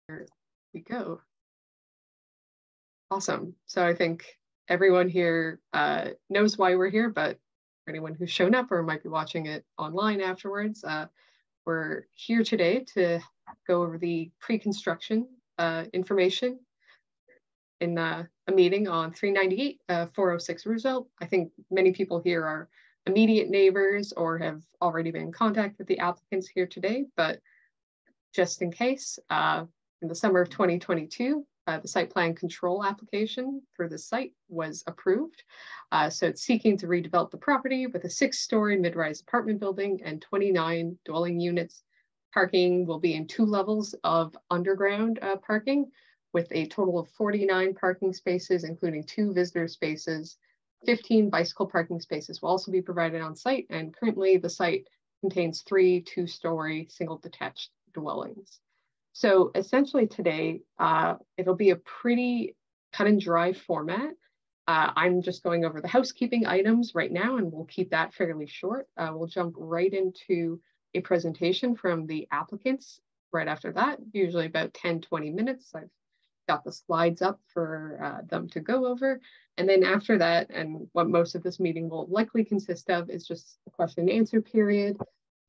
There we go. Awesome. So I think everyone here knows why we're here, but for anyone who's shown up or might be watching it online afterwards, we're here today to go over the pre-construction information in a meeting on 398 406 Roosevelt. I think many people here are immediate neighbors or have already been in contact with the applicants here today, but just in case, in the summer of 2022, the site plan control application for the site was approved. So it's seeking to redevelop the property with a 6-story mid-rise apartment building and 29 dwelling units. Parking will be in 2 levels of underground parking with a total of 49 parking spaces, including 2 visitor spaces. 15 bicycle parking spaces will also be provided on site, and currently the site contains 3 2-story single detached dwellings. So essentially today, it'll be a pretty cut and dry format. I'm just going over the housekeeping items right now, and we'll keep that fairly short. We'll jump right into a presentation from the applicants right after that, usually about 10-20 minutes. I've got the slides up for them to go over. And then after that, and what most of this meeting will likely consist of, is just a question and answer period.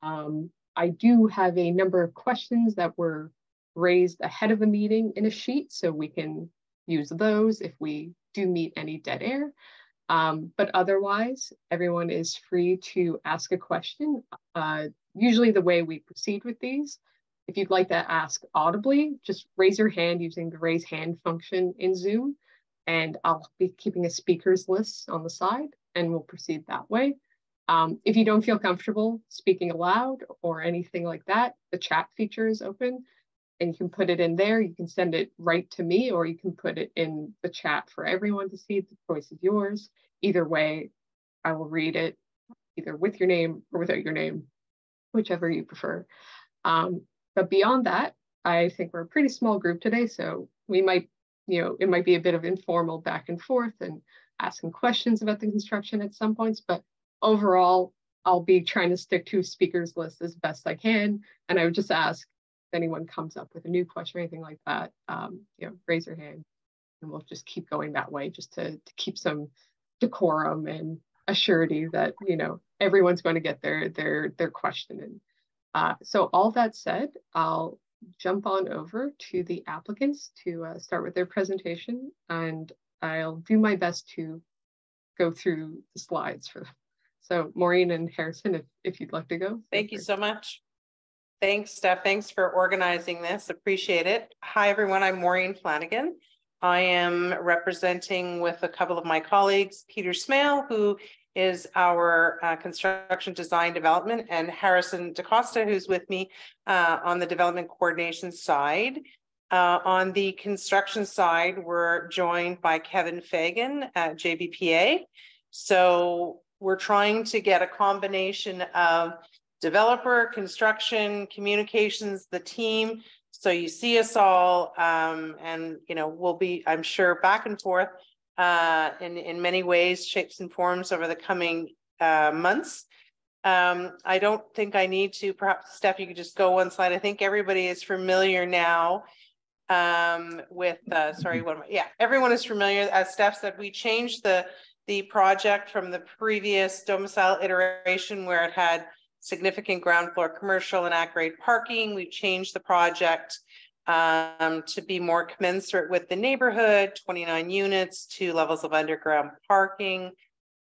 I do have a number of questions that were raised ahead of the meeting in a sheet, so we can use those if we do meet any dead air. But otherwise, everyone is free to ask a question. Usually the way we proceed with these, if you'd like to ask audibly, just raise your hand using the raise hand function in Zoom, and I'll be keeping a speakers list on the side, and we'll proceed that way. If you don't feel comfortable speaking aloud or anything like that, the chat feature is open, and you can put it in there. You can send it right to me, or you can put it in the chat for everyone to see. The choice is yours. Either way, I will read it either with your name or without your name, whichever you prefer. But beyond that, I think we're a pretty small group today, so we might, it might be a bit of informal back and forth and asking questions about the construction at some points, but overall, I'll be trying to stick to speakers list as best I can. And I would just ask if anyone comes up with a new question or anything like that, raise your hand, and we'll just keep going that way, just to keep some decorum and assurity that everyone's going to get their question in. So all that said, I'll jump on over to the applicants to start with their presentation, and I'll do my best to go through the slides for them. So Maureen and Harrison, if you'd like to go. Thank you so much. Thanks, Steph. Thanks for organizing this. Appreciate it. Hi, everyone. I'm Maureen Flanagan. I am representing with a couple of my colleagues, Peter Smale, who is our construction design development, and Harrison DaCosta, who's with me on the development coordination side. On the construction side, we're joined by Kevin Fagan at JBPA. So we're trying to get a combination of developer, construction, communications, the team. So you see us all, and we'll be, I'm sure, back and forth in many ways, shapes and forms over the coming months. I don't think I need to, perhaps Steph, you could just go one slide. I think everybody is familiar now with, everyone is familiar. As Steph said, we changed the project from the previous domicile iteration where it had significant ground floor commercial and at-grade parking. We've changed the project to be more commensurate with the neighborhood, 29 units, 2 levels of underground parking,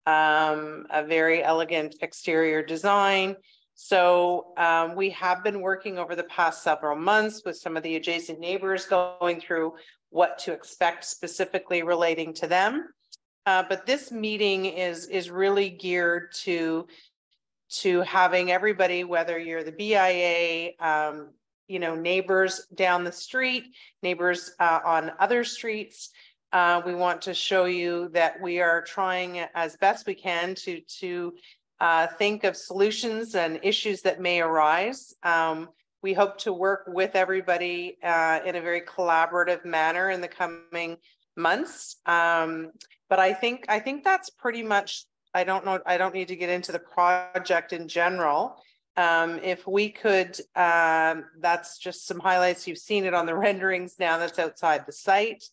a very elegant exterior design. So we have been working over the past several months with some of the adjacent neighbors, going through what to expect specifically relating to them. But this meeting is really geared to having everybody, whether you're the BIA, neighbors down the street, neighbors on other streets. We want to show you that we are trying as best we can to think of solutions and issues that may arise. We hope to work with everybody in a very collaborative manner in the coming months. But I think that's pretty much, I don't need to get into the project in general. If we could, that's just some highlights. You've seen it on the renderings now. That's outside the site.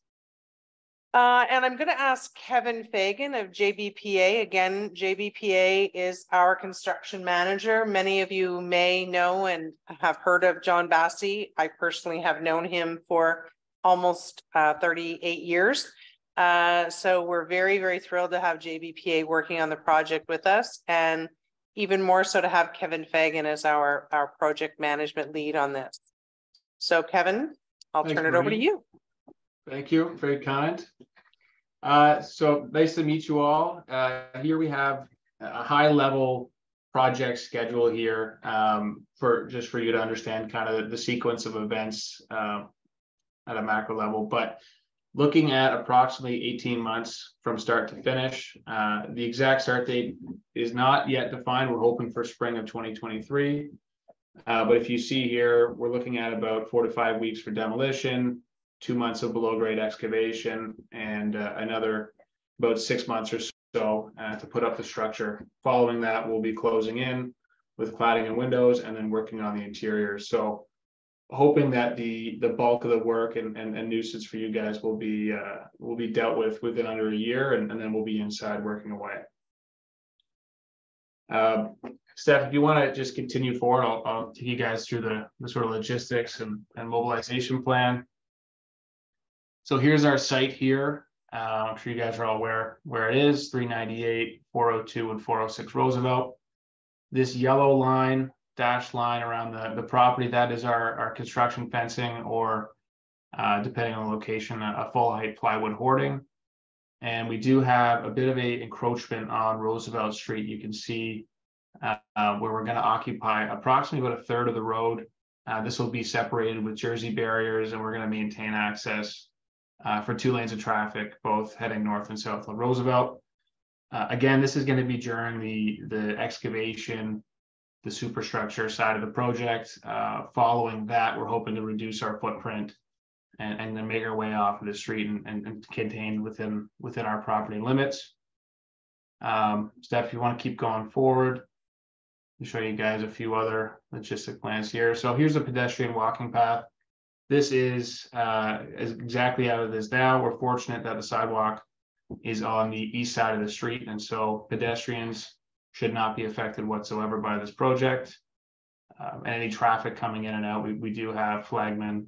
And I'm going to ask Kevin Fagan of JBPA. Again, JBPA is our construction manager. Many of you may know and have heard of John Bassey. I personally have known him for almost 38 years. So we're very, very thrilled to have JBPA working on the project with us, and even more so to have Kevin Fagan as our project management lead on this. So Kevin, I'll turn it over to you. Thank you, very kind. So nice to meet you all. Here we have a high level project schedule here for you to understand kind of the sequence of events at a macro level, but looking at approximately 18 months from start to finish. The exact start date is not yet defined. We're hoping for spring of 2023. But if you see here, we're looking at about 4 to 5 weeks for demolition, 2 months of below grade excavation, and another about 6 months or so to put up the structure. Following that, we'll be closing in with cladding and windows and then working on the interior. So hoping that the bulk of the work and nuisance for you guys will be dealt with within under a year, and then we'll be inside working away. Steph, if you want to just continue forward, I'll take you guys through the sort of logistics and mobilization plan. So here's our site here. I'm sure you guys are all aware where it is, 398, 402, and 406 Roosevelt. This yellow line, dashed line around the property, that is our construction fencing, or depending on the location, a full height plywood hoarding. And we do have a bit of a encroachment on Roosevelt Street. You can see where we're going to occupy approximately about a third of the road. This will be separated with Jersey barriers, and we're going to maintain access for 2 lanes of traffic, both heading north and south of Roosevelt. Again, this is going to be during the excavation, the superstructure side of the project. Following that, we're hoping to reduce our footprint and then make our way off of the street and contained within our property limits. Steph, if you want to keep going forward, I'll show you guys a few other logistic plans here. So here's a pedestrian walking path. This is exactly how it is now. We're fortunate that the sidewalk is on the east side of the street, and so pedestrians should not be affected whatsoever by this project. And any traffic coming in and out, we do have flagmen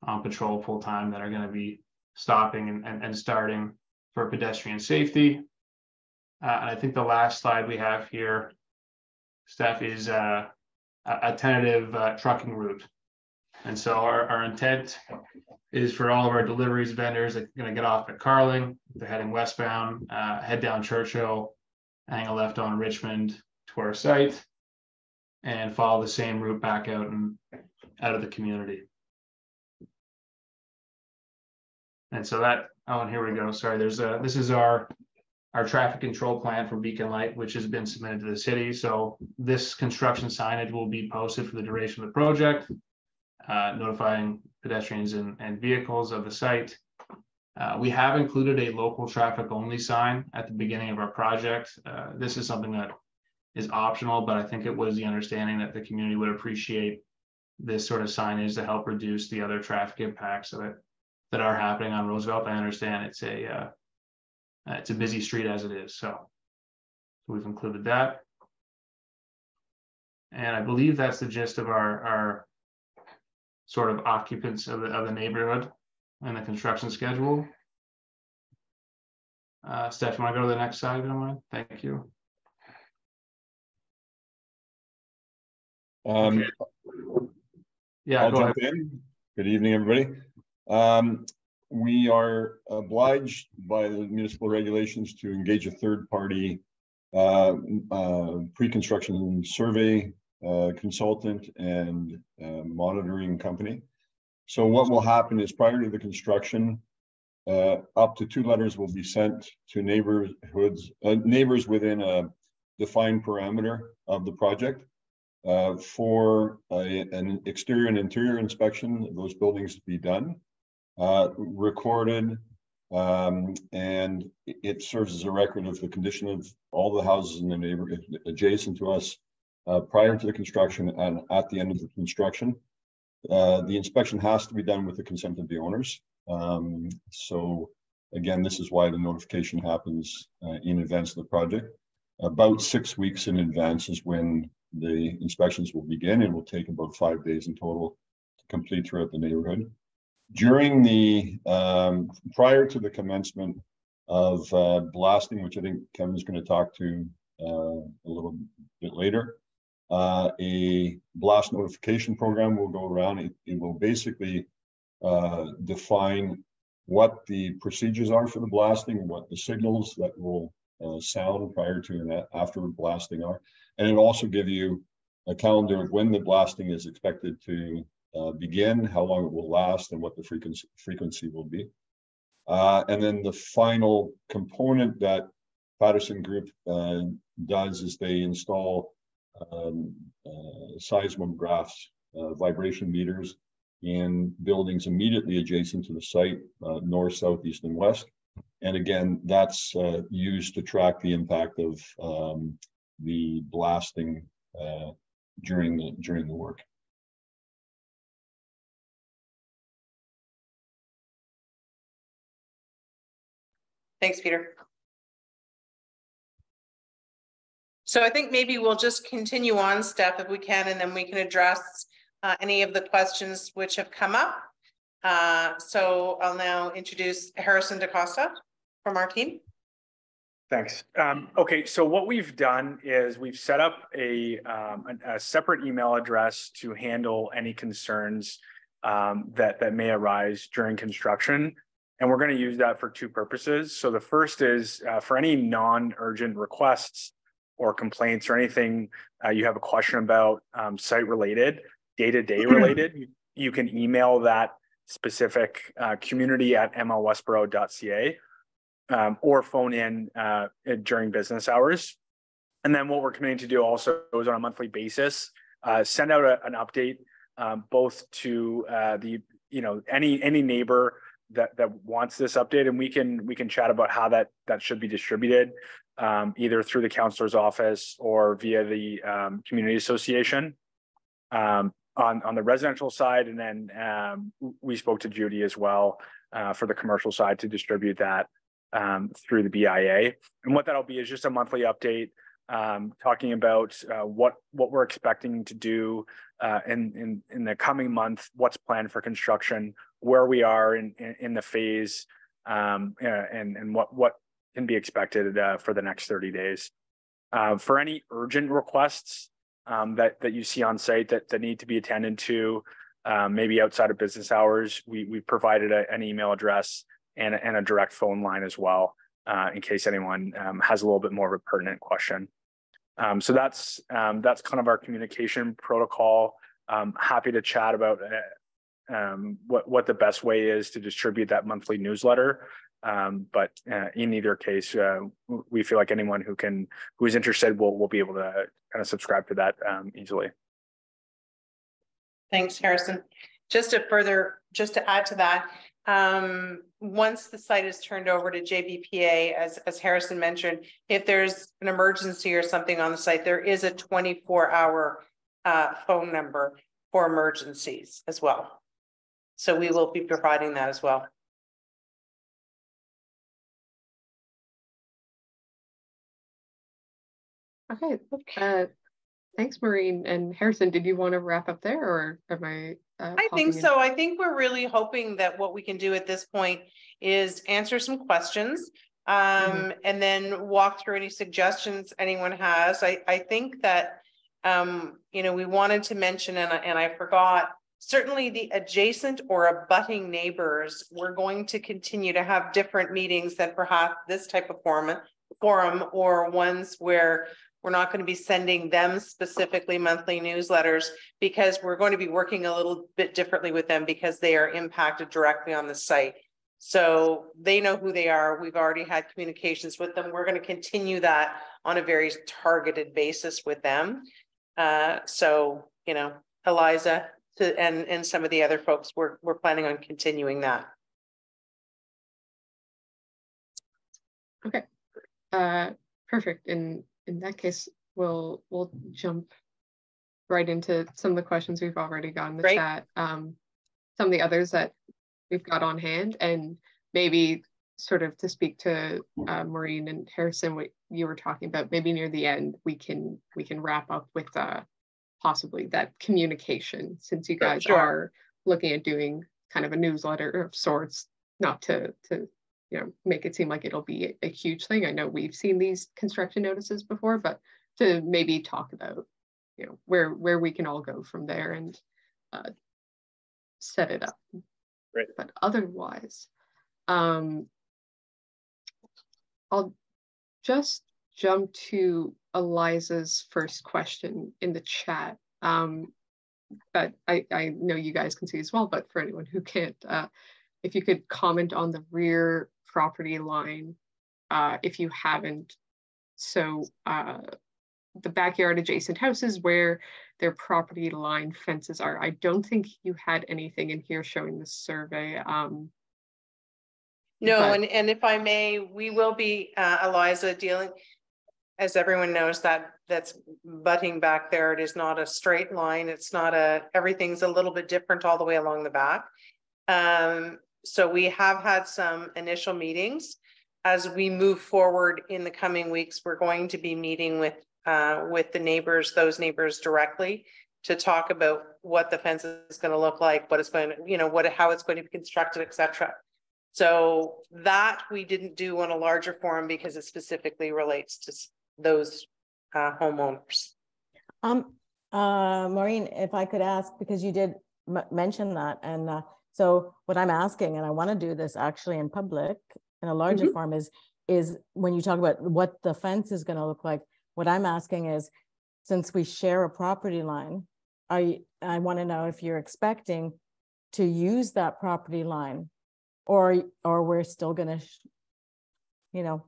on patrol full time that are going to be stopping and starting for pedestrian safety. And I think the last slide we have here, Steph, is a tentative trucking route. And so our intent is for all of our deliveries vendors that are going to get off at Carling, they're heading westbound, head down Churchill, hang a left on Richmond to our site, and follow the same route back out and out of the community. And so and here we go. Sorry, this is our traffic control plan for Beacon Light, which has been submitted to the city. So this construction signage will be posted for the duration of the project, notifying pedestrians and vehicles of the site. We have included a local traffic only sign at the beginning of our project. This is something that is optional, but I think it was the understanding that the community would appreciate this sort of signage to help reduce the other traffic impacts that are happening on Roosevelt. I understand it's a busy street as it is, so we've included that. And I believe that's the gist of our sort of occupants of the neighborhood and the construction schedule. Steph, you want to go to the next slide, if you don't mind? Thank you. Yeah, I'll jump in. Good evening, everybody. We are obliged by the municipal regulations to engage a third-party pre-construction survey consultant and monitoring company. So what will happen is, prior to the construction, up to 2 letters will be sent to neighbors within a defined parameter of the project for an exterior and interior inspection of those buildings to be done, recorded, and it serves as a record of the condition of all the houses in the neighborhood adjacent to us, prior to the construction and at the end of the construction. The inspection has to be done with the consent of the owners. So again, this is why the notification happens in advance of the project. About 6 weeks in advance is when the inspections will begin, and will take about 5 days in total to complete throughout the neighborhood. During the prior to the commencement of blasting, which I think Kevin's going to talk to a little bit later, a blast notification program will go around. It will basically define what the procedures are for the blasting, what the signals that will sound prior to and after blasting are, and it'll also give you a calendar of when the blasting is expected to begin, how long it will last, and what the frequency will be. And then the final component that Patterson Group does is they install seismographs, vibration meters in buildings immediately adjacent to the site, north, south, east, and west. And again, that's used to track the impact of the blasting during the work. Thanks, Peter. So I think maybe we'll just continue on, Steph, if we can, and then we can address any of the questions which have come up. So I'll now introduce Harrison DaCosta from our team. Thanks. Okay, so what we've done is we've set up a separate email address to handle any concerns that may arise during construction. And we're going to use that for two purposes. So the first is for any non-urgent requests or complaints or anything you have a question about site related, day-to-day related, you can email that specific community@mlwestboro.ca or phone in during business hours. And then what we're committing to do also is on a monthly basis, send out an update both to any neighbor that wants this update, and we can chat about how that should be distributed, either through the councillor's office or via the community association on the residential side. And then we spoke to Judy as well for the commercial side to distribute that through the BIA. And what that'll be is just a monthly update talking about what we're expecting to do in the coming month, what's planned for construction, where we are in the phase, and what can be expected for the next 30 days. For any urgent requests that you see on site that need to be attended to, maybe outside of business hours, we provided an email address and a direct phone line as well, in case anyone has a little bit more of a pertinent question. So that's kind of our communication protocol. Happy to chat about what the best way is to distribute that monthly newsletter. But in either case, we feel like anyone who is interested will be able to kind of subscribe to that easily. Thanks, Harrison. Just to add to that, once the site is turned over to JBPA, as Harrison mentioned, if there's an emergency or something on the site, there is a 24-hour phone number for emergencies as well. So we will be providing that as well. Okay, thanks, Maureen and Harrison. Did you want to wrap up there, or am I? I think so. I think we're really hoping that what we can do at this point is answer some questions, and then walk through any suggestions anyone has. I think that we wanted to mention, and I forgot. Certainly, the adjacent or abutting neighbors, we're going to continue to have different meetings than perhaps this type of forum or ones where we're not going to be sending them specifically monthly newsletters, because we're going to be working a little bit differently with them because they are impacted directly on the site. So they know who they are. We've already had communications with them. We're going to continue that on a very targeted basis with them. So, Eliza and some of the other folks, we're planning on continuing that. Okay, perfect. In that case, we'll jump right into some of the questions we've already got in the Great. chat. Some of the others that we've got on hand, and maybe sort of to speak to Maureen and Harrison, what you were talking about, maybe near the end, we can wrap up with possibly that communication, since you guys are looking at doing kind of a newsletter of sorts, not to make it seem like it'll be a huge thing. I know we've seen these construction notices before, but to maybe talk about where we can all go from there and set it up. Great. But otherwise, I'll just jump to Eliza's first question in the chat. But I know you guys can see as well, but for anyone who can't, if you could comment on the rear property line, if you haven't. So the backyard adjacent houses where their property line fences are. I don't think you had anything in here showing the survey. No, and if I may, we will be, Eliza, dealing, as everyone knows, that's butting back there. It is not a straight line. It's not everything's a little bit different all the way along the back. So we have had some initial meetings. As we move forward in the coming weeks, we're going to be meeting with the neighbors, those neighbors directly, to talk about what the fence is going to look like, what it's going to, how it's going to be constructed, etc. So that we didn't do on a larger forum because it specifically relates to those homeowners. Maureen, if I could ask, because you did mention that, and so what I'm asking, and I want to do this actually in public in a larger forum, is when you talk about what the fence is going to look like, what I'm asking is, since we share a property line, I want to know if you're expecting to use that property line, or we're still going to,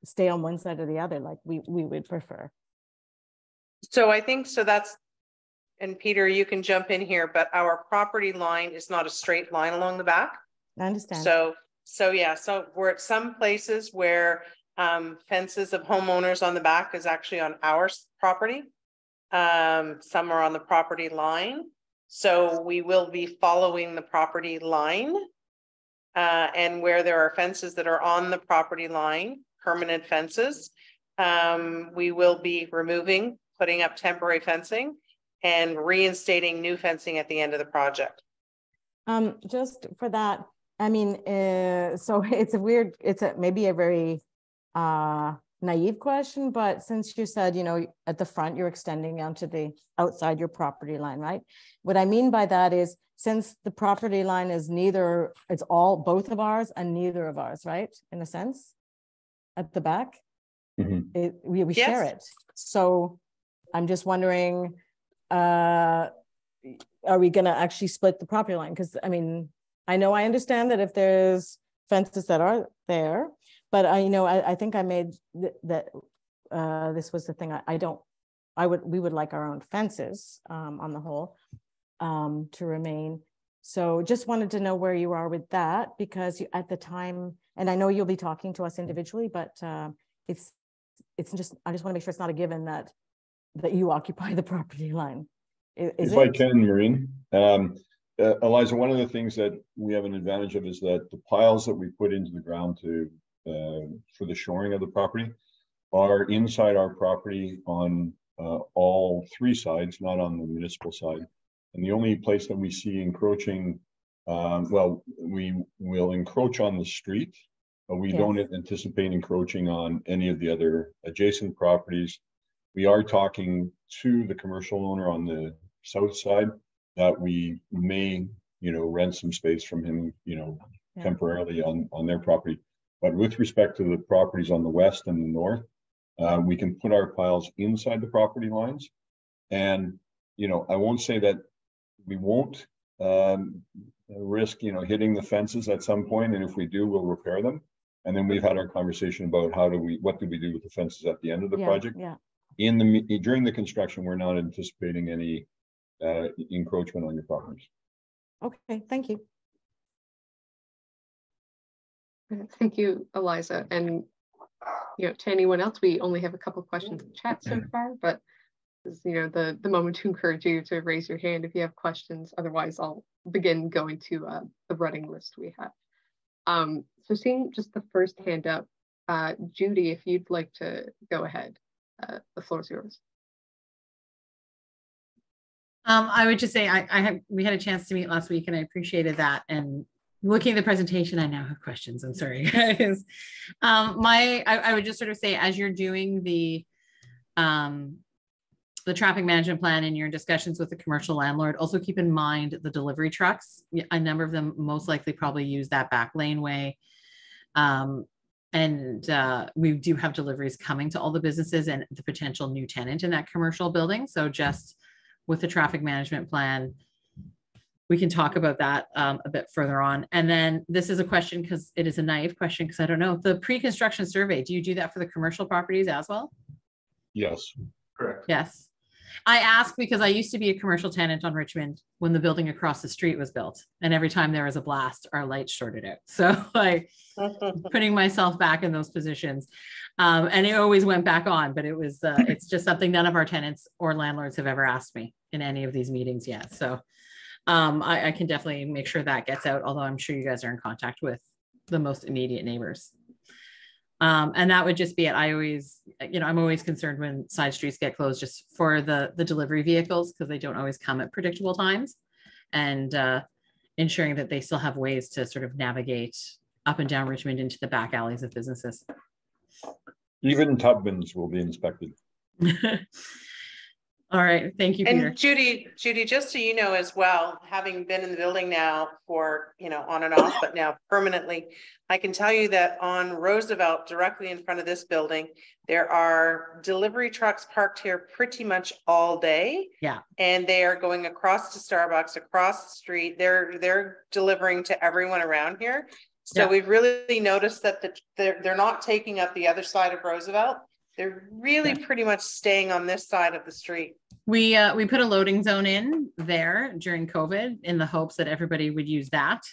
stay on one side or the other, like we would prefer. So I think that's, and Peter, you can jump in here, but our property line is not a straight line along the back. I understand. So yeah, so we're at some places where fences of homeowners on the back is actually on our property. Some are on the property line. So we will be following the property line. And where there are fences that are on the property line, permanent fences, we will be removing, putting up temporary fencing and reinstating new fencing at the end of the project. Just for that, I mean, so it's maybe a very naive question, but since you said, at the front, you're extending onto the outside your property line, right? What I mean by that is, since the property line is it's both of ours and neither of ours, right? In a sense, at the back, we share it. So I'm just wondering, are we going to actually split the property line? Because I mean, I understand that if there's fences that are there, but I think I made that this was the thing. We would like our own fences on the whole to remain. So just wanted to know where you are with that, because at the time, and I know you'll be talking to us individually, but it's just, I just want to make sure it's not a given that you occupy the property line. If I can, Maureen. Eliza, one of the things that we have an advantage of is that the piles that we put into the ground for the shoring of the property are inside our property on all three sides, not on the municipal side. And the only place that we see encroaching, we will encroach on the street, but we don't anticipate encroaching on any of the other adjacent properties. We are talking to the commercial owner on the south side that we may, rent some space from him, temporarily on their property. But with respect to the properties on the west and the north, we can put our piles inside the property lines. And, I won't say that we won't risk, hitting the fences at some point. And if we do, we'll repair them. And then we've had our conversation about what do we do with the fences at the end of the project. Yeah. During the construction, we're not anticipating any encroachment on your properties. Okay, thank you. Thank you, Eliza. And to anyone else, we only have a couple of questions in chat so far, but is, you know, the moment to encourage you to raise your hand if you have questions. Otherwise, I'll begin going to the running list we have. So seeing just the first hand up, Judy, if you'd like to go ahead, the floor is yours. I would just say we had a chance to meet last week and I appreciated that. And looking at the presentation, I now have questions. I'm sorry, guys. I would just sort of say, as you're doing the traffic management plan and your discussions with the commercial landlord, also keep in mind the delivery trucks. A number of them most likely probably use that back laneway. And we do have deliveries coming to all the businesses and the potential new tenant in that commercial building. So just with the traffic management plan, we can talk about that a bit further on. And then this is a question, because it is a naive question, because I don't know, the pre-construction survey, do you do that for the commercial properties as well? Yes. Correct. Yes. I ask because I used to be a commercial tenant on Richmond when the building across the street was built. And every time there was a blast, our lights shorted out. So like putting myself back in those positions. And it always went back on, but it was, it's just something none of our tenants or landlords have ever asked me in any of these meetings yet. So I can definitely make sure that gets out, although I'm sure you guys are in contact with the most immediate neighbors. And that would just be it. I always, you know, I'm always concerned when side streets get closed just for the delivery vehicles, because they don't always come at predictable times, and ensuring that they still have ways to sort of navigate up and down Richmond into the back alleys of businesses. Even Tubmans will be inspected. All right, thank you, Peter. And Judy, just so you know as well, having been in the building now for, you know, on and off, but now permanently, I can tell you that on Roosevelt, directly in front of this building, there are delivery trucks parked here pretty much all day. Yeah. And they are going across to Starbucks, across the street. They're delivering to everyone around here. So yeah. We've really noticed that they're not taking up the other side of Roosevelt. They're really pretty much staying on this side of the street. We put a loading zone in there during COVID in the hopes that everybody would use that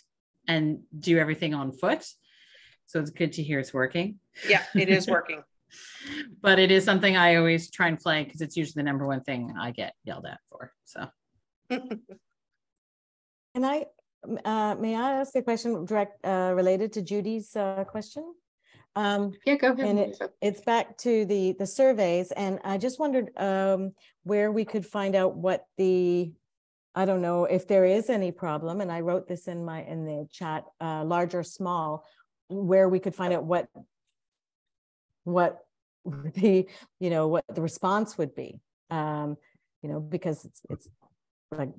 and do everything on foot. So it's good to hear it's working. Yeah, it is working. But it is something I always try and flag, because it's usually the number one thing I get yelled at for. So. And may I ask a question related to Judy's question? Yeah, go ahead. And it's back to the surveys, and I just wondered where we could find out what I don't know if there is any problem, and I wrote this in the chat, large or small, where we could find out what the, you know, what the response would be, you know, because it's like,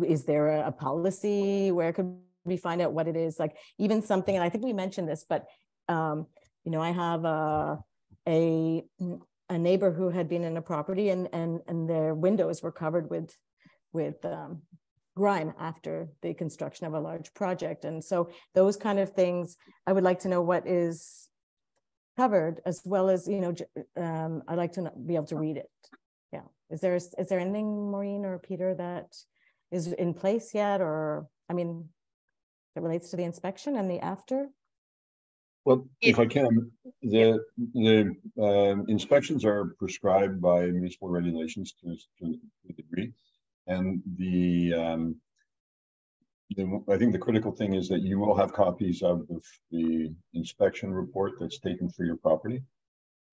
is there a policy? Where could we find out what it is? Like even something, and I think we mentioned this, but you know, I have a neighbor who had been in a property and their windows were covered with grime after the construction of a large project. And so those kind of things, I would like to know what is covered, as well as, you know, I'd like to be able to read it. Yeah. Is there anything, Maureen or Peter, that is in place yet? Or, I mean, that relates to the inspection and the after? Well, if I can, the inspections are prescribed by municipal regulations to a degree, and I think the critical thing is that you will have copies of the inspection report that's taken for your property,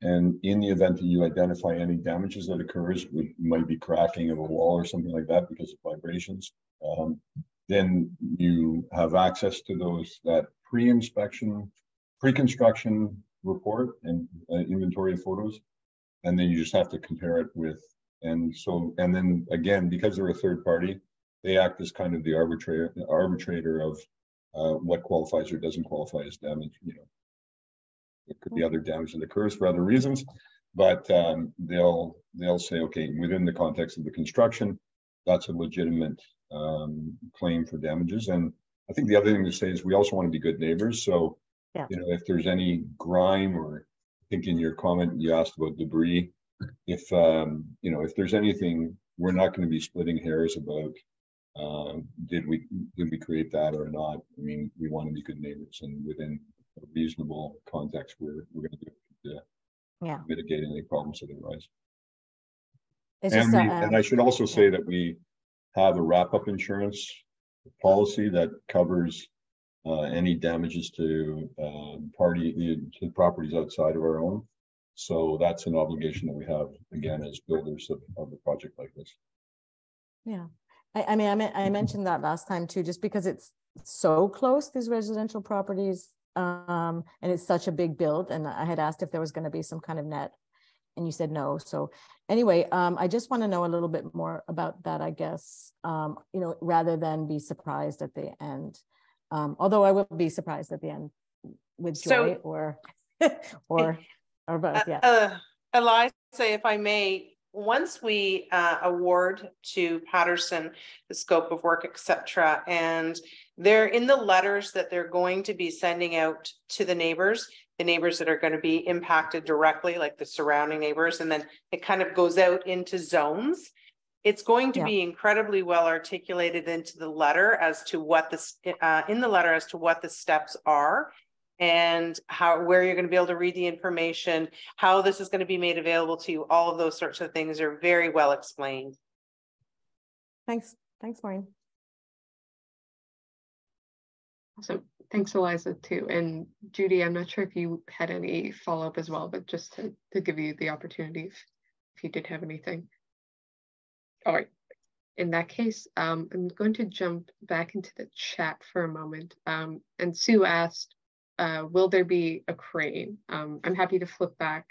and in the event that you identify any damages that occurs, which might be cracking of a wall or something like that because of vibrations, then you have access to that pre-construction report and inventory of photos, and then you just have to compare it with, and then again, because they're a third party, they act as kind of the arbitrator of what qualifies or doesn't qualify as damage. You know, it could be other damage that occurs for other reasons, but they'll say, okay, within the context of the construction, that's a legitimate claim for damages. And I think the other thing to say is we also want to be good neighbors. So, yeah, you know, if there's any grime, or I think in your comment you asked about debris, if you know, if there's anything, we're not going to be splitting hairs about did we create that or not. I mean, we want to be good neighbors, and within a reasonable context, we're going to do it to mitigate any problems that arise. It's And just, and I should also say that we have a wrap-up insurance policy that covers any damages to to properties outside of our own. So that's an obligation that we have, again, as builders of a project like this. yeah. I mean, I mentioned that last time too, just because it's so close, these residential properties, and it's such a big build. And I had asked if there was going to be some kind of net, and you said no. So anyway, I just want to know a little bit more about that, I guess, you know, rather than be surprised at the end. Although I will be surprised at the end with joy or or both. Yeah. Eliza, if I may, once we award to Patterson the scope of work, etc., and they're in the letters that they're going to be sending out to the neighbors that are going to be impacted directly, like the surrounding neighbors, and then it kind of goes out into zones. It's going to be incredibly well articulated into the letter as to what the steps are, and where you're going to be able to read the information, how this is going to be made available to you. All of those sorts of things are very well explained. Thanks, Maureen. So thanks, Eliza, too. And Judy, I'm not sure if you had any follow-up as well, but just to give you the opportunity if you did have anything. All right. In that case, I'm going to jump back into the chat for a moment. And Sue asked, will there be a crane? I'm happy to flip back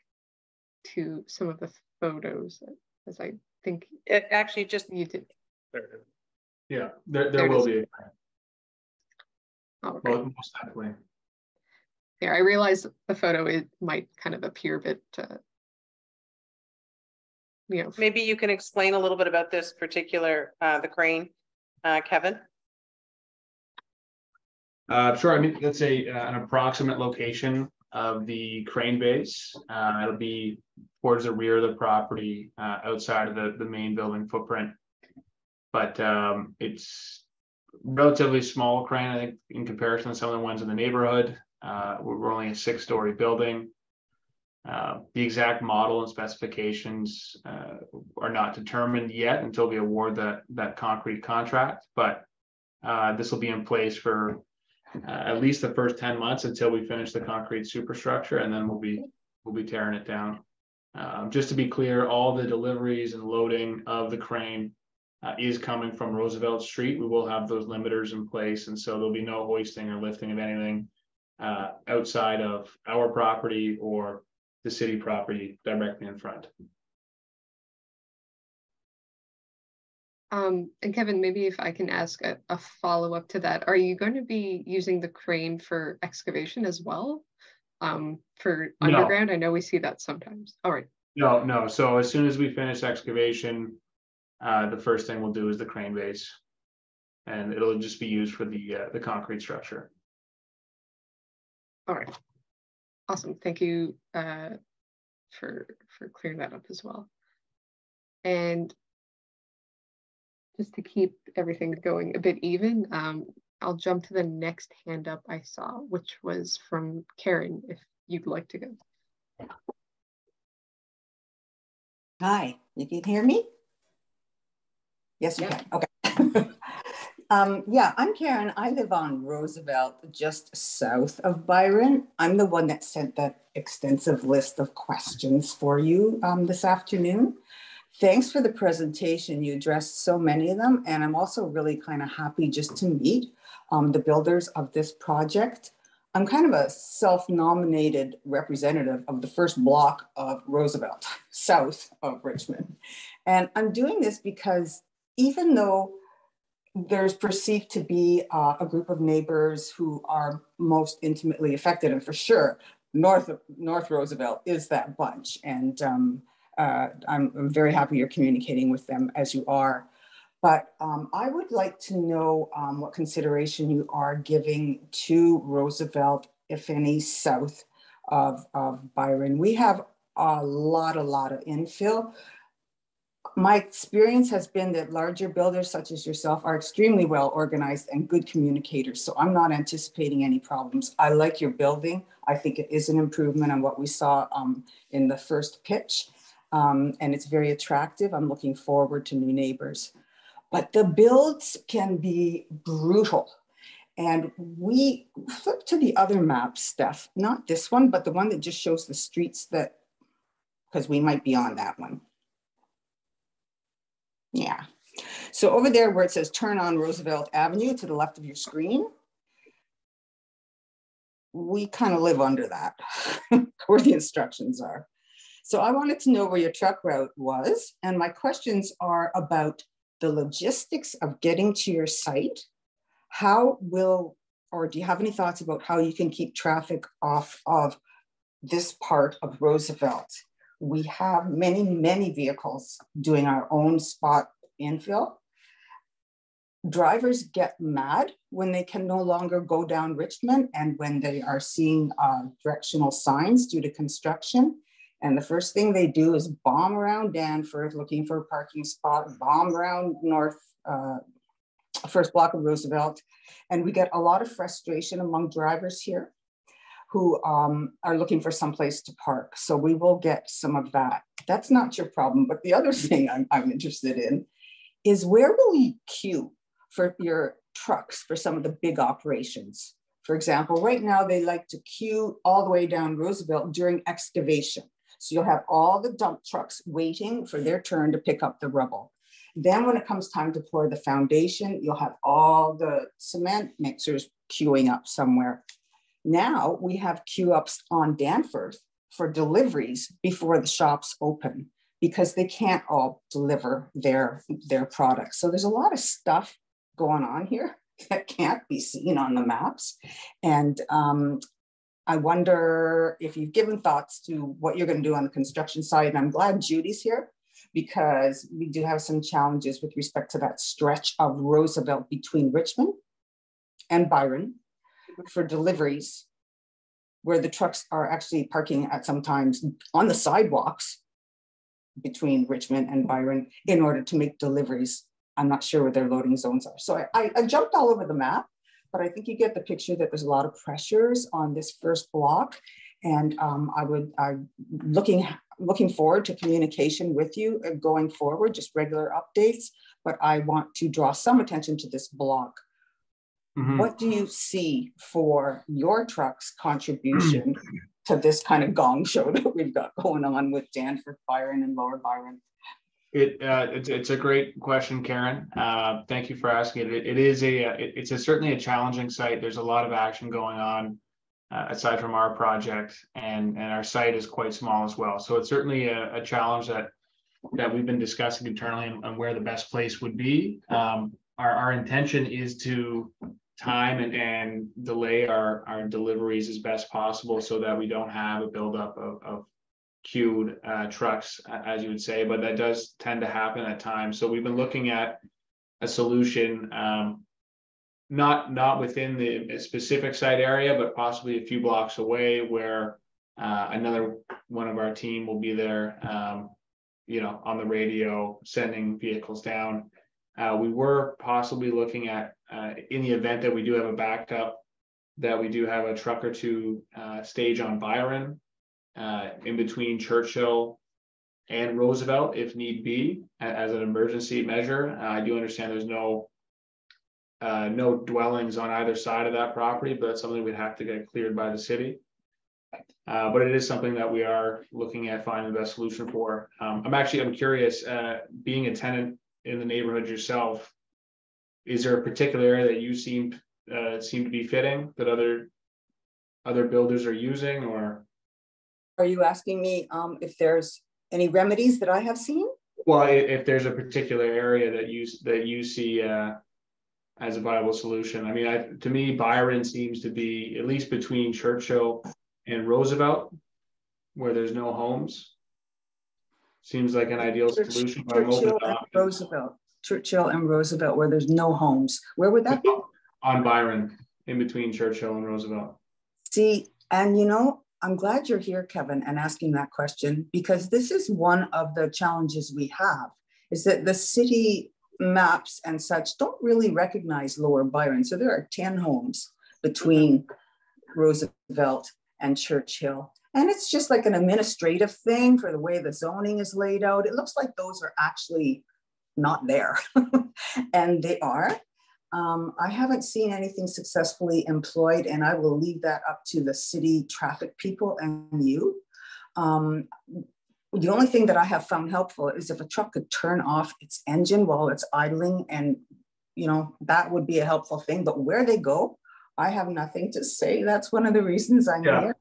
to some of the photos, as I think it actually just you did. Yeah, there will be a crane. Oh, okay. Well, most definitely. Yeah, I realize the photo, it might kind of appear a bit, you know. Maybe you can explain a little bit about this particular, the crane, Kevin. Sure. I mean, that's an approximate location of the crane base. It'll be towards the rear of the property, outside of the main building footprint. But it's relatively small crane, I think, in comparison to some of the ones in the neighborhood. We're only a 6-story building. The exact model and specifications are not determined yet until we award that concrete contract. But this will be in place for at least the first 10 months until we finish the concrete superstructure, and then we'll be tearing it down. Just to be clear, all the deliveries and loading of the crane is coming from Roosevelt Street. We will have those limiters in place, and so there'll be no hoisting or lifting of anything outside of our property or the city property directly in front. And Kevin, maybe if I can ask a follow-up to that, are you going to be using the crane for excavation as well? For underground? No. I know we see that sometimes. All right. No. So as soon as we finish excavation, the first thing we'll do is the crane base, and it'll just be used for the concrete structure. All right. Awesome. Thank you for clearing that up as well. And just to keep everything going a bit even, I'll jump to the next hand up I saw, which was from Karen, if you'd like to go. Hi, you can hear me? Yes, you can. Okay. Yeah, I'm Karen. I live on Roosevelt, just south of Byron. I'm the one that sent that extensive list of questions for you this afternoon. Thanks for the presentation. You addressed so many of them, and I'm also really kind of happy just to meet the builders of this project. I'm kind of a self-nominated representative of the first block of Roosevelt, south of Richmond. And I'm doing this because even though there's perceived to be a group of neighbors who are most intimately affected, and for sure, North Roosevelt is that bunch. And I'm very happy you're communicating with them as you are. But I would like to know what consideration you are giving to Roosevelt, if any, south of Byron. We have a lot of infill. My experience has been that larger builders such as yourself are extremely well organized and good communicators. So I'm not anticipating any problems. I like your building. I think it is an improvement on what we saw in the first pitch. and it's very attractive. I'm looking forward to new neighbors. But the builds can be brutal. And we flip to the other map, Steph, not this one, but the one that just shows the streets that, because we might be on that one. Yeah. So over there where it says turn on Roosevelt Avenue to the left of your screen, we kind of live under that, where the instructions are. So I wanted to know where your truck route was. And my questions are about the logistics of getting to your site. How will, or do you have any thoughts about how you can keep traffic off of this part of Roosevelt? We have many, many vehicles doing our own spot infill. Drivers get mad when they can no longer go down Richmond and when they are seeing directional signs due to construction. And the first thing they do is bomb around Danforth looking for a parking spot, bomb around north, first block of Roosevelt. And we get a lot of frustration among drivers here who are looking for someplace to park. So we will get some of that. That's not your problem. But the other thing I'm interested in is where will you queue for your trucks for some of the big operations? For example, right now they like to queue all the way down Roosevelt during excavation. So you'll have all the dump trucks waiting for their turn to pick up the rubble. Then when it comes time to pour the foundation, you'll have all the cement mixers queuing up somewhere. Now we queue ups on Danforth for deliveries before the shops open because they can't all deliver their products. So there's a lot of stuff going on here that can't be seen on the maps. And I wonder if you've given thoughts to what you're going to do on the construction side. And I'm glad Judy's here because we do have some challenges with respect to that stretch of Roosevelt between Richmond and Byron for deliveries, where the trucks are actually parking at sometimes on the sidewalks between Richmond and Byron in order to make deliveries. I'm not sure where their loading zones are. So I jumped all over the map, but I think you get the picture that there's a lot of pressures on this first block. And I'm looking forward to communication with you going forward, just regular updates, but I want to draw some attention to this block. Mm-hmm. What do you see for your truck's contribution to this kind of gong show that we've got going on with Danforth, Byron, and Lower Byron? It's a great question, Karen. Thank you for asking it. It's certainly a challenging site. There's a lot of action going on aside from our project, and our site is quite small as well. So it's certainly a challenge that we've been discussing internally on where the best place would be. Our intention is to time and delay our deliveries as best possible so that we don't have a buildup of queued trucks, as you would say, but that does tend to happen at times. So we've been looking at a solution, not within the specific site area, but possibly a few blocks away, where another one of our team will be there, on the radio, sending vehicles down. We were possibly looking at, in the event that we do have a backup, that we do have a truck or two stage on Byron, in between Churchill and Roosevelt, if need be, as an emergency measure. I do understand there's no dwellings on either side of that property, but that's something we'd have to get cleared by the city. But it is something that we are looking at finding the best solution for. I'm curious, being a tenant in the neighborhood yourself, is there a particular area that you seem to be fitting that other builders are using, or? Are you asking me if there's any remedies that I have seen? Well, if there's a particular area that you see as a viable solution. I mean, to me, Byron seems to be, at least between Churchill and Roosevelt, where there's no homes, seems like an ideal solution. Churchill and Roosevelt, where there's no homes. Where would that be? On Byron, in between Churchill and Roosevelt. See, and I'm glad you're here, Kevin, and asking that question, because this is one of the challenges we have, is that the city maps and such don't really recognize Lower Byron. So there are 10 homes between Roosevelt and Churchill. And it's just like an administrative thing for the way the zoning is laid out. It looks like those are actually not there. And they are. I haven't seen anything successfully employed, and I will leave that up to the city traffic people and you. The only thing that I have found helpful is if a truck could turn off its engine while it's idling, and that would be a helpful thing. But where they go, I have nothing to say. That's one of the reasons I'm here.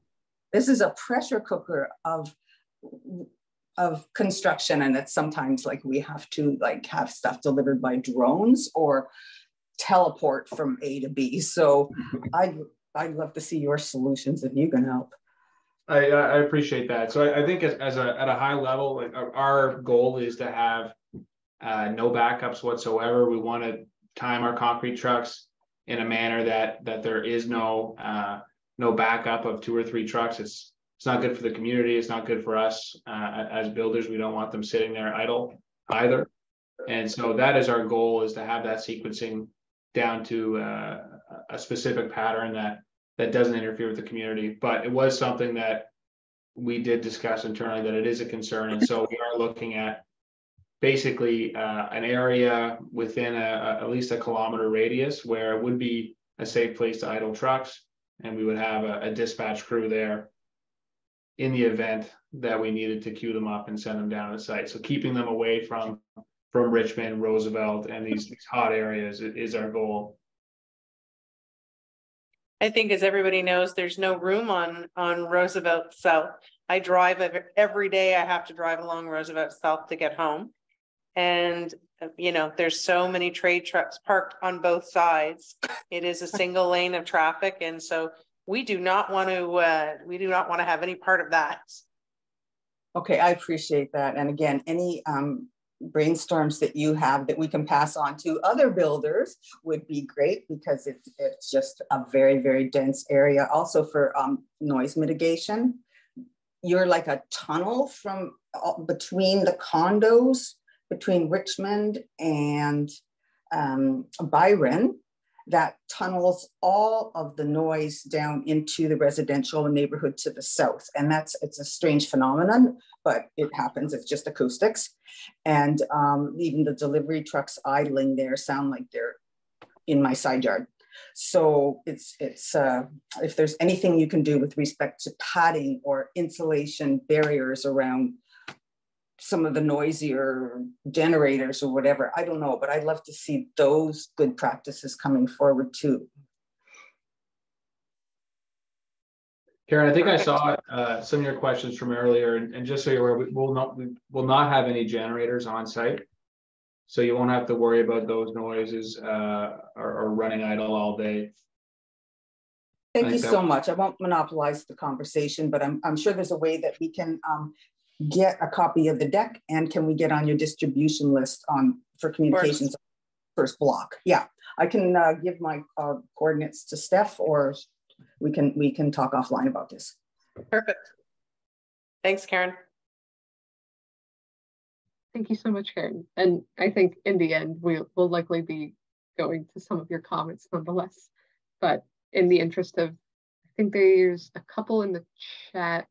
This is a pressure cooker of construction, and it's sometimes like we have to like have stuff delivered by drones or teleport from A to B. So I'd love to see your solutions if you can help. I appreciate that. So I think at a high level, like our goal is to have no backups whatsoever. We want to time our concrete trucks in a manner that there is no backup of 2 or 3 trucks. It's not good for the community. It's not good for us as builders. We don't want them sitting there idle either. And so that is our goal, is to have that sequencing down to a specific pattern that doesn't interfere with the community. But it was something that we did discuss internally, that it is a concern. And so we are looking at basically an area within at least a kilometer radius where it would be a safe place to idle trucks. And we would have a dispatch crew there in the event that we needed to queue them up and send them down to the site. So keeping them away from Richmond, Roosevelt, and these hot areas is our goal. I think, as everybody knows, there's no room on Roosevelt South. I drive every day. I have to drive along Roosevelt South to get home. And, there's so many trade trucks parked on both sides. It is a single lane of traffic. And so we do not want to have any part of that. Okay, I appreciate that. And again, any brainstorms that you have that we can pass on to other builders would be great, because it's just a very, very dense area. Also for noise mitigation, you're like a tunnel from between the condos, between Richmond and Byron, that tunnels all of the noise down into the residential neighborhood to the south. And it's a strange phenomenon, but it happens. It's just acoustics. And even the delivery trucks idling there sound like they're in my side yard. So it's if there's anything you can do with respect to padding or insulation barriers around some of the noisier generators or whatever, I don't know, but I'd love to see those good practices coming forward too. Karen, I think I saw some of your questions from earlier, and just so you're aware, we will not have any generators on site, so you won't have to worry about those noises or running idle all day. Thank you so much. I won't monopolize the conversation, but I'm sure there's a way that we can get a copy of the deck, and can we get on your distribution list for communications first block? Yeah, I can give my coordinates to Steph, or we can talk offline about this. Perfect. Thanks, Karen. Thank you so much, Karen. And I think in the end, we'll likely be going to some of your comments nonetheless. But in the interest of, I think there's a couple in the chat,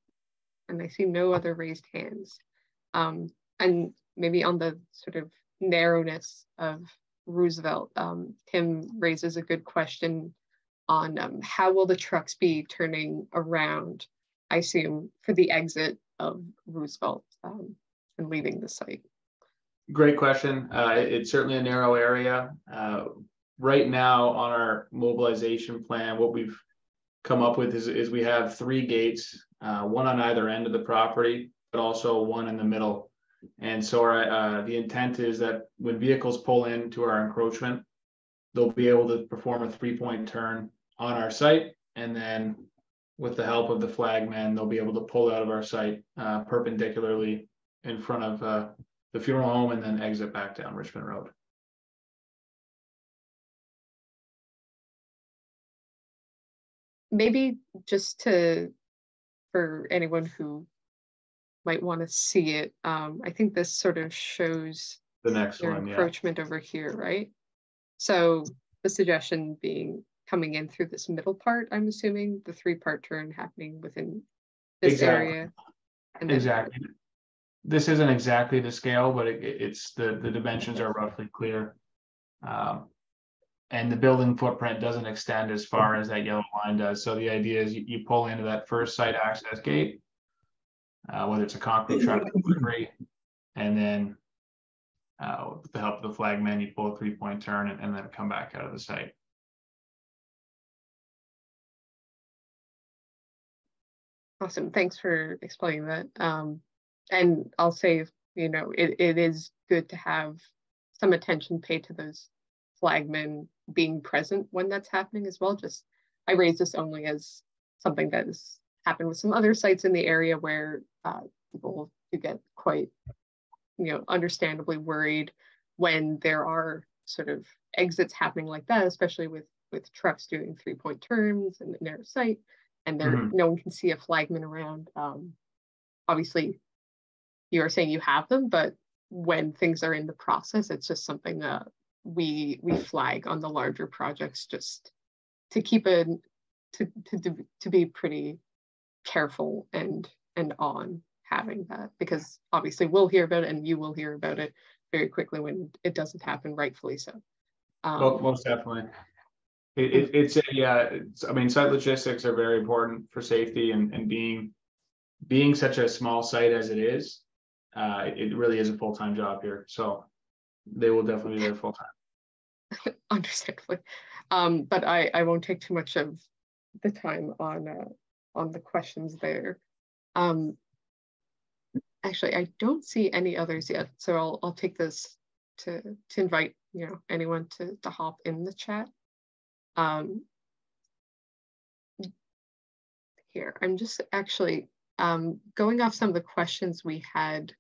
and I see no other raised hands. And maybe on the sort of narrowness of Roosevelt, Tim raises a good question on how will the trucks be turning around, I assume, for the exit of Roosevelt and leaving the site? Great question. It's certainly a narrow area. Right now on our mobilization plan, what we've come up with is we have 3 gates, one on either end of the property, but also one in the middle. And so the intent is that when vehicles pull into our encroachment, they'll be able to perform a 3-point turn on our site. And then with the help of the flagmen, they'll be able to pull out of our site perpendicularly in front of the funeral home and then exit back down Richmond Road. Maybe just for anyone who might want to see it, I think this sort of shows the next your one, encroachment over here, right? So the suggestion being coming in through this middle part, I'm assuming the 3-part turn happening within this Exactly. area. And then, Exactly. This isn't exactly the scale, but it's the dimensions are roughly clear. And the building footprint doesn't extend as far as that yellow line does. So the idea is you pull into that first site access gate, whether it's a concrete truck delivery, and then with the help of the flagman, you pull a 3-point turn and then come back out of the site. awesome. Thanks for explaining that. And I'll say, you know, it is good to have some attention paid to those flagmen being present when that's happening as well. Just, I raise this only as something that has happened with some other sites in the area where people do get quite, you know, understandably worried when there are sort of exits happening like that, especially with trucks doing 3-point turns in the narrow site, and there no one can see a flagman around. Obviously, you are saying you have them, but when things are in the process, it's just something that we flag on the larger projects, just to keep it to be pretty careful and on having that, because obviously we'll hear about it and you will hear about it very quickly when it doesn't happen, rightfully so. Well, most definitely. It's I mean, site logistics are very important for safety, and being such a small site as it is, it really is a full-time job here. So they will definitely be there full-time. Understandably. But I won't take too much of the time on the questions there. Actually, I don't see any others yet, so I'll take this to invite, you know, anyone to hop in the chat. Here, I'm just actually going off some of the questions we had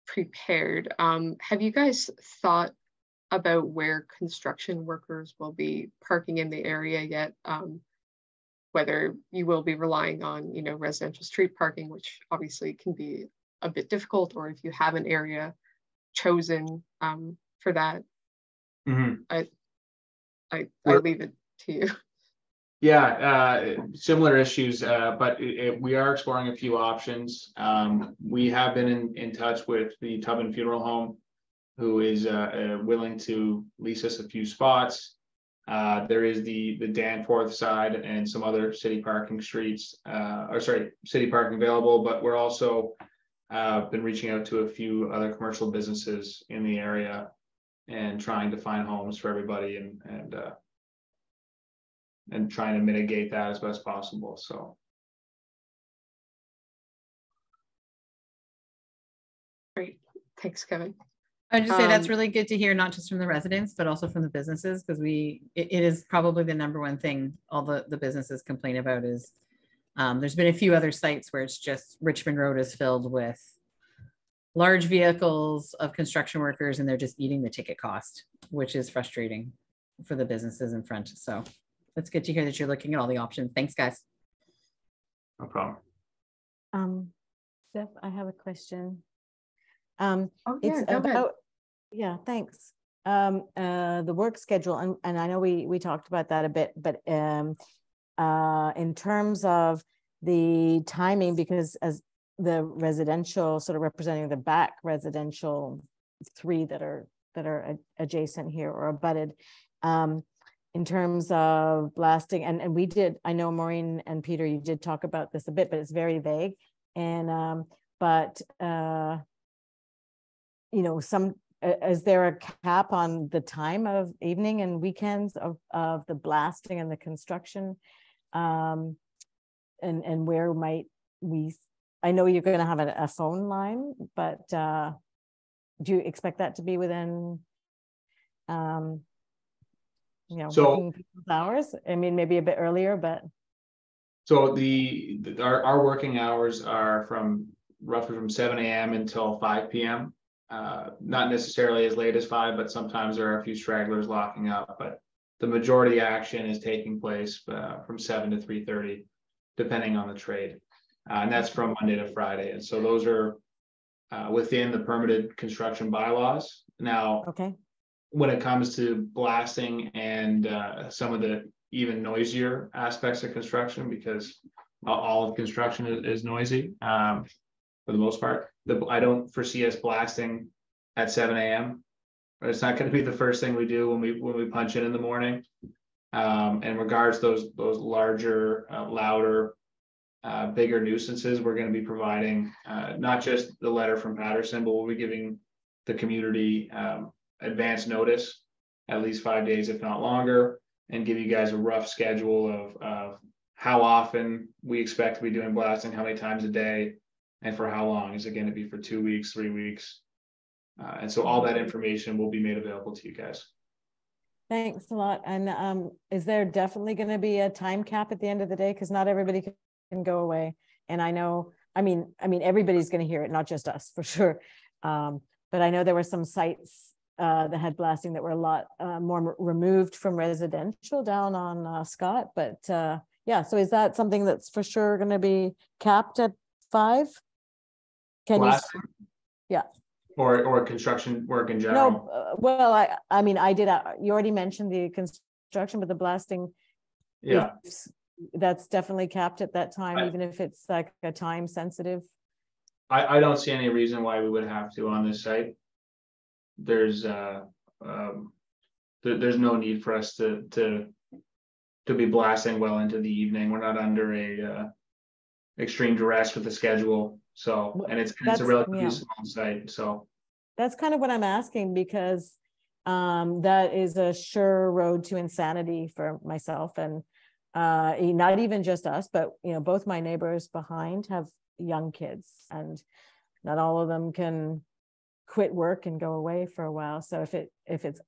prepared. Have you guys thought about where construction workers will be parking in the area yet? Whether you will be relying on, you know, residential street parking, which obviously can be a bit difficult, or if you have an area chosen for that. I leave it to you. Yeah, similar issues, but we are exploring a few options. We have been in touch with the Tubman Funeral Home, who is willing to lease us a few spots. There is the Danforth side and some other city parking streets, city parking available, but we're also been reaching out to a few other commercial businesses in the area and trying to find homes for everybody and trying to mitigate that as best possible. So. Great, thanks, Kevin. I would just say that's really good to hear, not just from the residents, but also from the businesses, because it is probably the number one thing all the businesses complain about is there's been a few other sites where it's just Richmond Road is filled with large vehicles of construction workers and they're just eating the ticket cost, which is frustrating for the businesses in front. So it's good to hear that you're looking at all the options. Thanks, guys. No problem. Steph, I have a question. Oh, yeah, it's go about ahead. Yeah, thanks. The work schedule, and I know we talked about that a bit, but in terms of the timing, because as the residential sort of representing the back residential 3 that are adjacent here or abutted, in terms of blasting, and we did, I know Maureen and Peter, you did talk about this a bit, but it's very vague, and you know, is there a cap on the time of evening and weekends of the blasting and the construction? And where might we, I know you're going to have a phone line, but do you expect that to be within, you know, working people's hours? I mean, maybe a bit earlier, but. So our working hours are roughly from 7 a.m. until 5 p.m. Not necessarily as late as 5, but sometimes there are a few stragglers locking up, but the majority action is taking place from 7 to 3:30, depending on the trade. And that's from Monday to Friday. And so those are within the permitted construction bylaws. Now, okay, when it comes to blasting and some of the even noisier aspects of construction, because all of construction is noisy for the most part. I don't foresee us blasting at 7 a.m. It's not going to be the first thing we do when we punch in the morning. In regards to those larger, louder, bigger nuisances, we're going to be providing not just the letter from Patterson, but we'll be giving the community advance notice, at least 5 days, if not longer, and give you guys a rough schedule of how often we expect to be doing blasting, how many times a day, and for how long. Is it going to be for 2 weeks, 3 weeks? And so all that information will be made available to you guys. Thanks a lot. And is there definitely going to be a time cap at the end of the day? Because not everybody can go away. And I know, I mean, everybody's going to hear it, not just us, for sure. But I know there were some sites that had blasting that were a lot more removed from residential down on Scott. But yeah, so is that something that's for sure going to be capped at 5? Can blasting? You? Yeah. Or construction work in general? No, well, I mean, I did, you already mentioned the construction, but the blasting, yeah, that's definitely capped at that time, even if it's like a time sensitive. I don't see any reason why we would have to on this site. There's there's no need for us to be blasting well into the evening. We're not under a extreme duress with the schedule. So, and it's a relatively small site. So that's kind of what I'm asking, because that is a sure road to insanity for myself, and not even just us, but both my neighbors behind have young kids, and not all of them can quit work and go away for a while. So if it's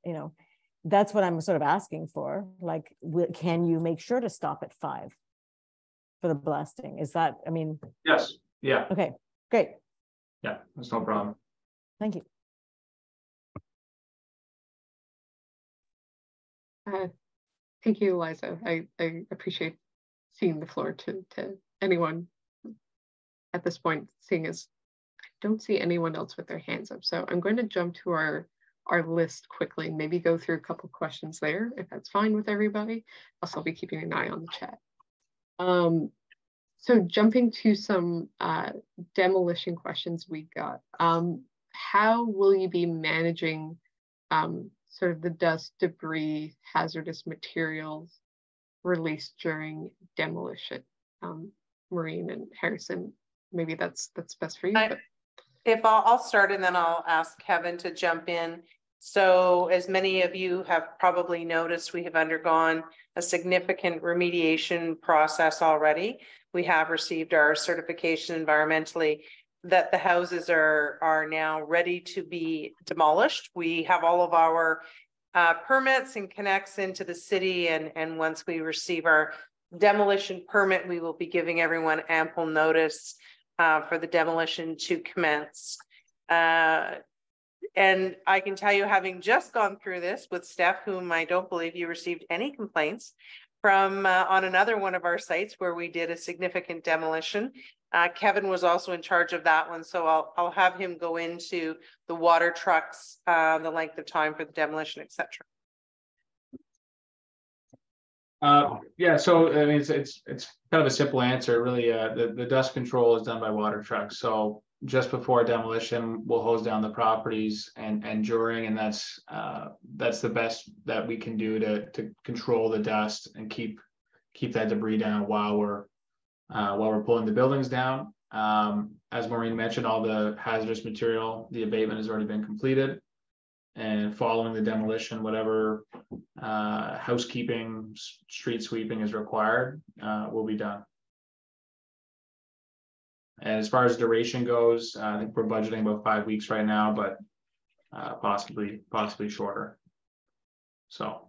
that's what I'm sort of asking for. Like, can you make sure to stop at 5 for the blasting? Is that, I mean? Yes. Yeah. Okay, great. Yeah, that's no problem. Thank you. Thank you, Eliza. I appreciate seeing the floor to anyone at this point, seeing as I don't see anyone else with their hands up. So I'm going to jump to our list quickly and maybe go through a couple questions there, if that's fine with everybody. I'll still be keeping an eye on the chat. So jumping to some demolition questions we got. How will you be managing sort of the dust, debris, hazardous materials released during demolition? Maureen and Harrison, maybe that's best for you. If I'll start, and then I'll ask Kevin to jump in. So as many of you have probably noticed, we have undergone a significant remediation process already. We have received our certification environmentally that the houses are now ready to be demolished. We have all of our permits and connects into the city, and once we receive our demolition permit, we will be giving everyone ample notice for the demolition to commence. And I can tell you, having just gone through this with Steph, whom I don't believe you received any complaints from on another one of our sites where we did a significant demolition. Kevin was also in charge of that one, so I'll have him go into the water trucks, the length of time for the demolition, etc. Yeah, so I mean, it's kind of a simple answer, really. The dust control is done by water trucks. So just before demolition, we'll hose down the properties, and during, and that's the best that we can do to control the dust and keep that debris down while we're pulling the buildings down. As Maureen mentioned, all the hazardous material, the abatement has already been completed. And following the demolition, whatever housekeeping, street sweeping is required will be done. And as far as duration goes, I think we're budgeting about 5 weeks right now, but possibly shorter. So.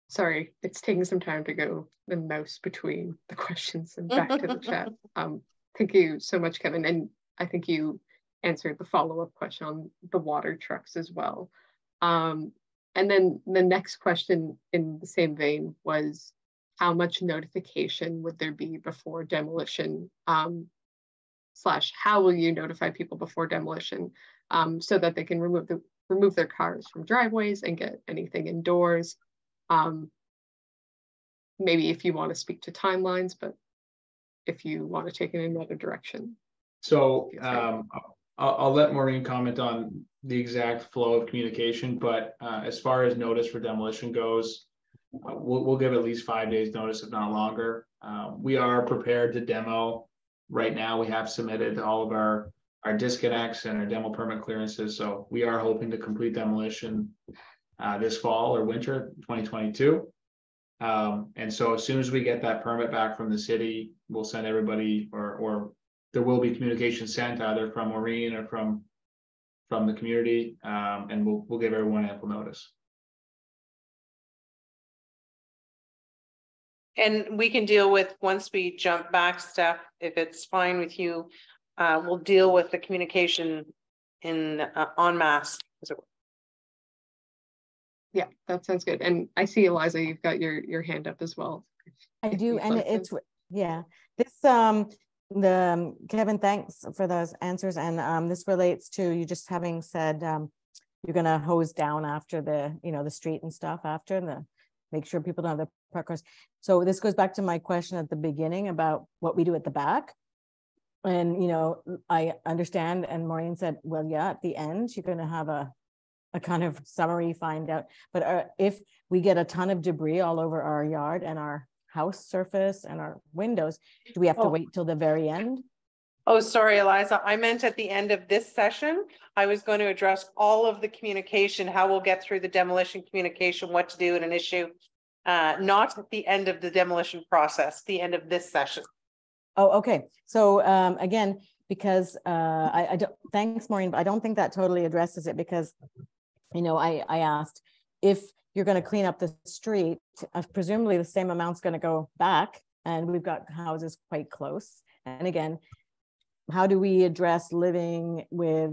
Sorry, it's taking some time to go the mouse between the questions and back to the chat. Thank you so much, Kevin. And I think you answered the follow-up question on the water trucks as well. And then the next question in the same vein was, how much notification would there be before demolition, slash how will you notify people before demolition so that they can remove their cars from driveways and get anything indoors? Maybe if you want to speak to timelines, but if you want to take it in another direction. So I'll let Maureen comment on the exact flow of communication, but as far as notice for demolition goes, we'll give at least 5 days notice, if not longer. We are prepared to demo. Right now, we have submitted all of our disconnects and our demo permit clearances. So we are hoping to complete demolition this fall or winter 2022. And so as soon as we get that permit back from the city, we'll send everybody, or there will be communication sent either from Maureen or from the community, and we'll give everyone ample notice. And we can deal with, once we jump back, Steph, if it's fine with you, we'll deal with the communication in en masse, as it were. Yeah, that sounds good. And I see, Eliza, you've got your hand up as well. I do, and like it's yeah. This Kevin, thanks for those answers, and this relates to you just having said you're going to hose down after the the street and stuff after, and make sure people don't have the park cars. So this goes back to my question at the beginning about what we do at the back. And I understand, and Maureen said, well, yeah, at the end you're going to have a kind of summary find out, but if we get a ton of debris all over our yard and our house surface and our windows, do we have to wait till the very end? Oh, sorry, Eliza. I meant at the end of this session, I was going to address all of the communication, how we'll get through the demolition communication, what to do in an issue, not at the end of the demolition process, the end of this session. Oh, okay. So again, because I don't, thanks, Maureen, but I don't think that totally addresses it, because I asked if you're going to clean up the street, presumably the same amount's going to go back, and we've got houses quite close. And again, how do we address living with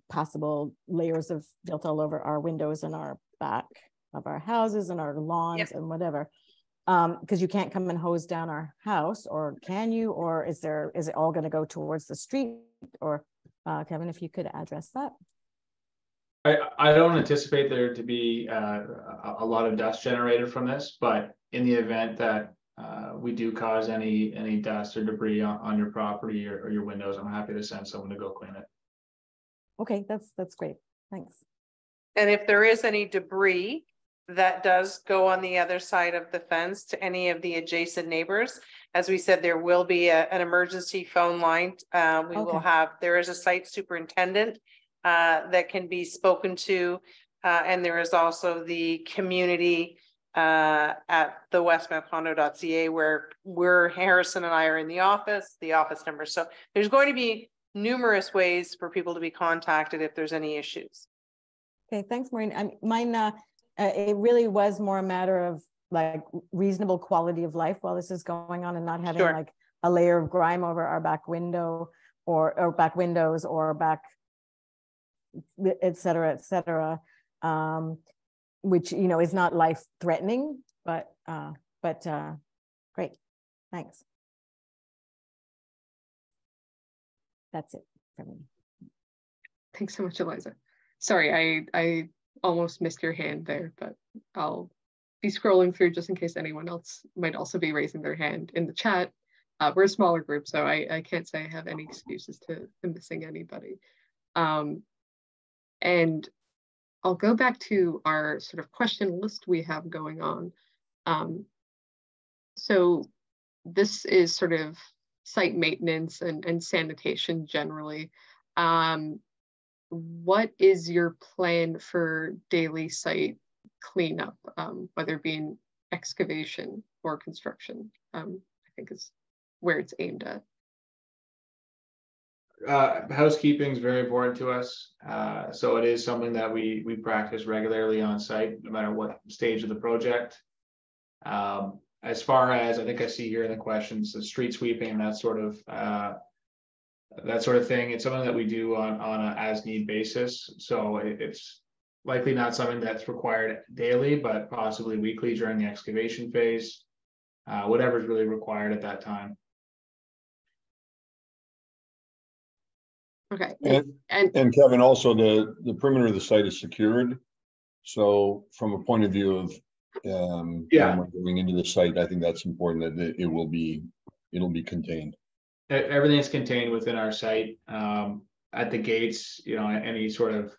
possible layers of silt all over our windows and our back of our houses and our lawns and whatever? Because you can't come and hose down our house, or can you? Or is it all going to go towards the street? Or Kevin, if you could address that. I don't anticipate there to be a lot of dust generated from this, but in the event that we do cause any dust or debris on your property or your windows, I'm happy to send someone to go clean it. Okay, that's great. Thanks. And if there is any debris that does go on the other side of the fence to any of the adjacent neighbors, as we said, there will be an emergency phone line. There is a site superintendent that can be spoken to, and there is also the community at the westmountcondo.ca, where Harrison and I are in the office number. So there's going to be numerous ways for people to be contacted if there's any issues. Okay, thanks, Maureen. Mine, it really was more a matter of like reasonable quality of life while this is going on, and not having like a layer of grime over our back window or back windows or back, et cetera, which is not life threatening, but great, thanks. That's it for me. Thanks so much, Eliza. Sorry, I almost missed your hand there, but I'll be scrolling through just in case anyone else might also be raising their hand in the chat. We're a smaller group, so I can't say I have any excuses to missing anybody. And I'll go back to our sort of question list we have going on. So this is sort of site maintenance and sanitation generally. What is your plan for daily site cleanup, whether it be in excavation or construction? I think is where it's aimed at. Housekeeping is very important to us. So it is something that we practice regularly on site, no matter what stage of the project. As far as I think I see here in the questions, the street sweeping and that sort of thing, it's something that we do on an as-need basis. So it's likely not something that's required daily, but possibly weekly during the excavation phase, whatever's really required at that time. Okay. And Kevin, also the perimeter of the site is secured. So from a point of view of When Yeah. we're going into the site, I think that's important that it'll be contained. Everything's contained within our site. At the gates, you know, any sort of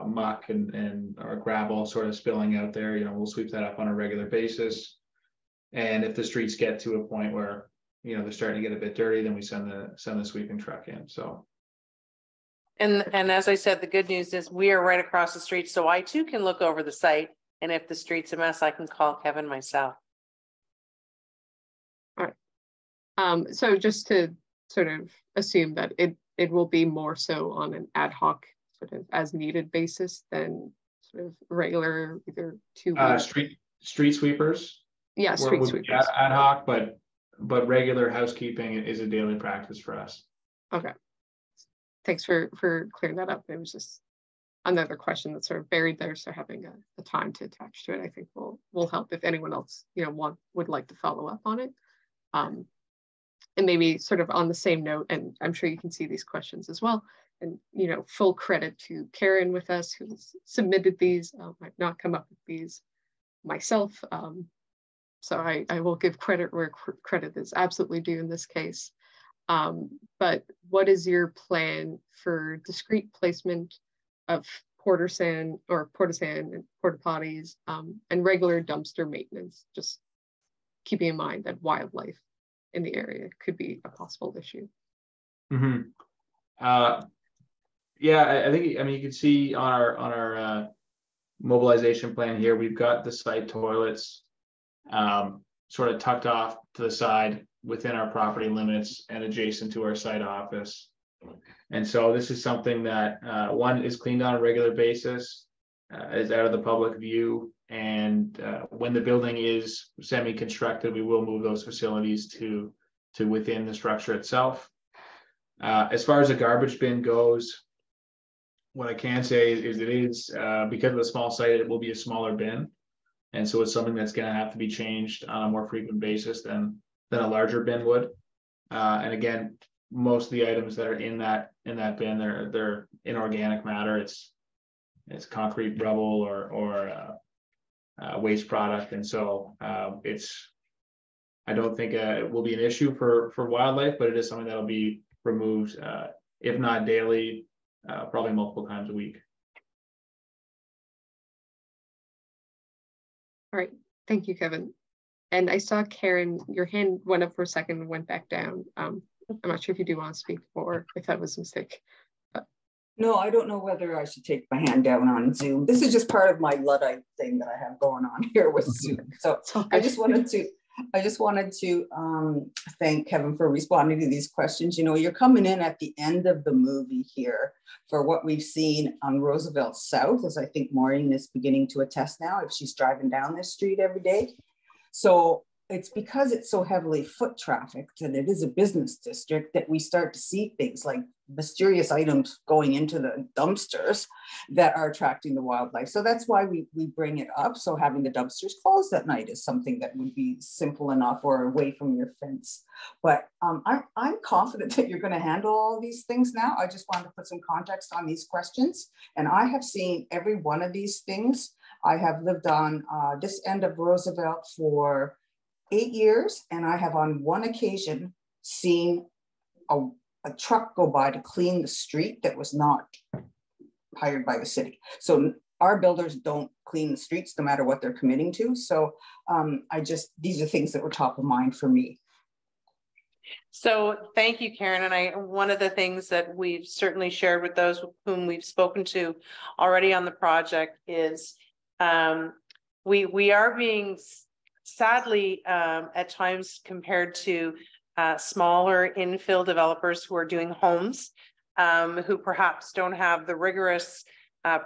muck and or gravel sort of spilling out there, you know, we'll sweep that up on a regular basis. And if the streets get to a point where, you know, they're starting to get a bit dirty, then we send the sweeping truck in. So. And as I said, the good news is we are right across the street, so I too can look over the site. And if the street's a mess, I can call Kevin myself. All right. So just to sort of assume that it will be more so on an ad hoc sort of as needed basis than sort of regular either street sweepers. Yeah, street sweepers. Ad hoc, but regular housekeeping is a daily practice for us. Okay. Thanks for clearing that up. It was just another question that's sort of buried there. So having a time to attach to it, I think will help if anyone else, you know, would like to follow up on it. And maybe sort of on the same note, and I'm sure you can see these questions as well. And, you know, full credit to Karen with us who's submitted these. I've not come up with these myself. So I will give credit where credit is absolutely due in this case. But what is your plan for discrete placement of porta sand and porta potties and regular dumpster maintenance? Just keeping in mind that wildlife in the area could be a possible issue. Mm-hmm. Yeah, I think, I mean, you can see on our mobilization plan here, we've got the site toilets sort of tucked off to the side within our property limits and adjacent to our site office. And so this is something that one is cleaned on a regular basis, is out of the public view. And when the building is semi-constructed, we will move those facilities to within the structure itself. As far as a garbage bin goes, what I can say is it is, because of the small site, it will be a smaller bin. And so it's something that's going to have to be changed on a more frequent basis than a larger bin would. And again, most of the items that are in that bin, they're inorganic matter. It's concrete, rubble, or waste product, and so I don't think it will be an issue for wildlife, but it is something that will be removed, if not daily, probably multiple times a week. All right, thank you, Kevin. And I saw Karen, your hand went up for a second and went back down. I'm not sure if you do want to speak or if that was a mistake. No, I don't know whether I should take my hand down on Zoom. This is just part of my Luddite thing that I have going on here with Zoom. So I just wanted to thank Kevin for responding to these questions. You know, you're coming in at the end of the movie here for what we've seen on Roosevelt South, as I think Maureen is beginning to attest now if she's driving down this street every day. So it's because it's so heavily foot trafficked and it is a business district that we start to see things like mysterious items going into the dumpsters that are attracting the wildlife. So that's why we bring it up. So having the dumpsters closed at night is something that would be simple enough or away from your fence. But I'm confident that you're going to handle all these things now. I just wanted to put some context on these questions. And I have seen every one of these things. I have lived on this end of Roosevelt for 8 years, and I have on one occasion seen a truck go by to clean the street that was not hired by the city. So our builders don't clean the streets no matter what they're committing to. So these are things that were top of mind for me. So thank you, Karen. And one of the things that we've certainly shared with those whom we've spoken to already on the project is we are being sadly at times compared to smaller infill developers who are doing homes, who perhaps don't have the rigorous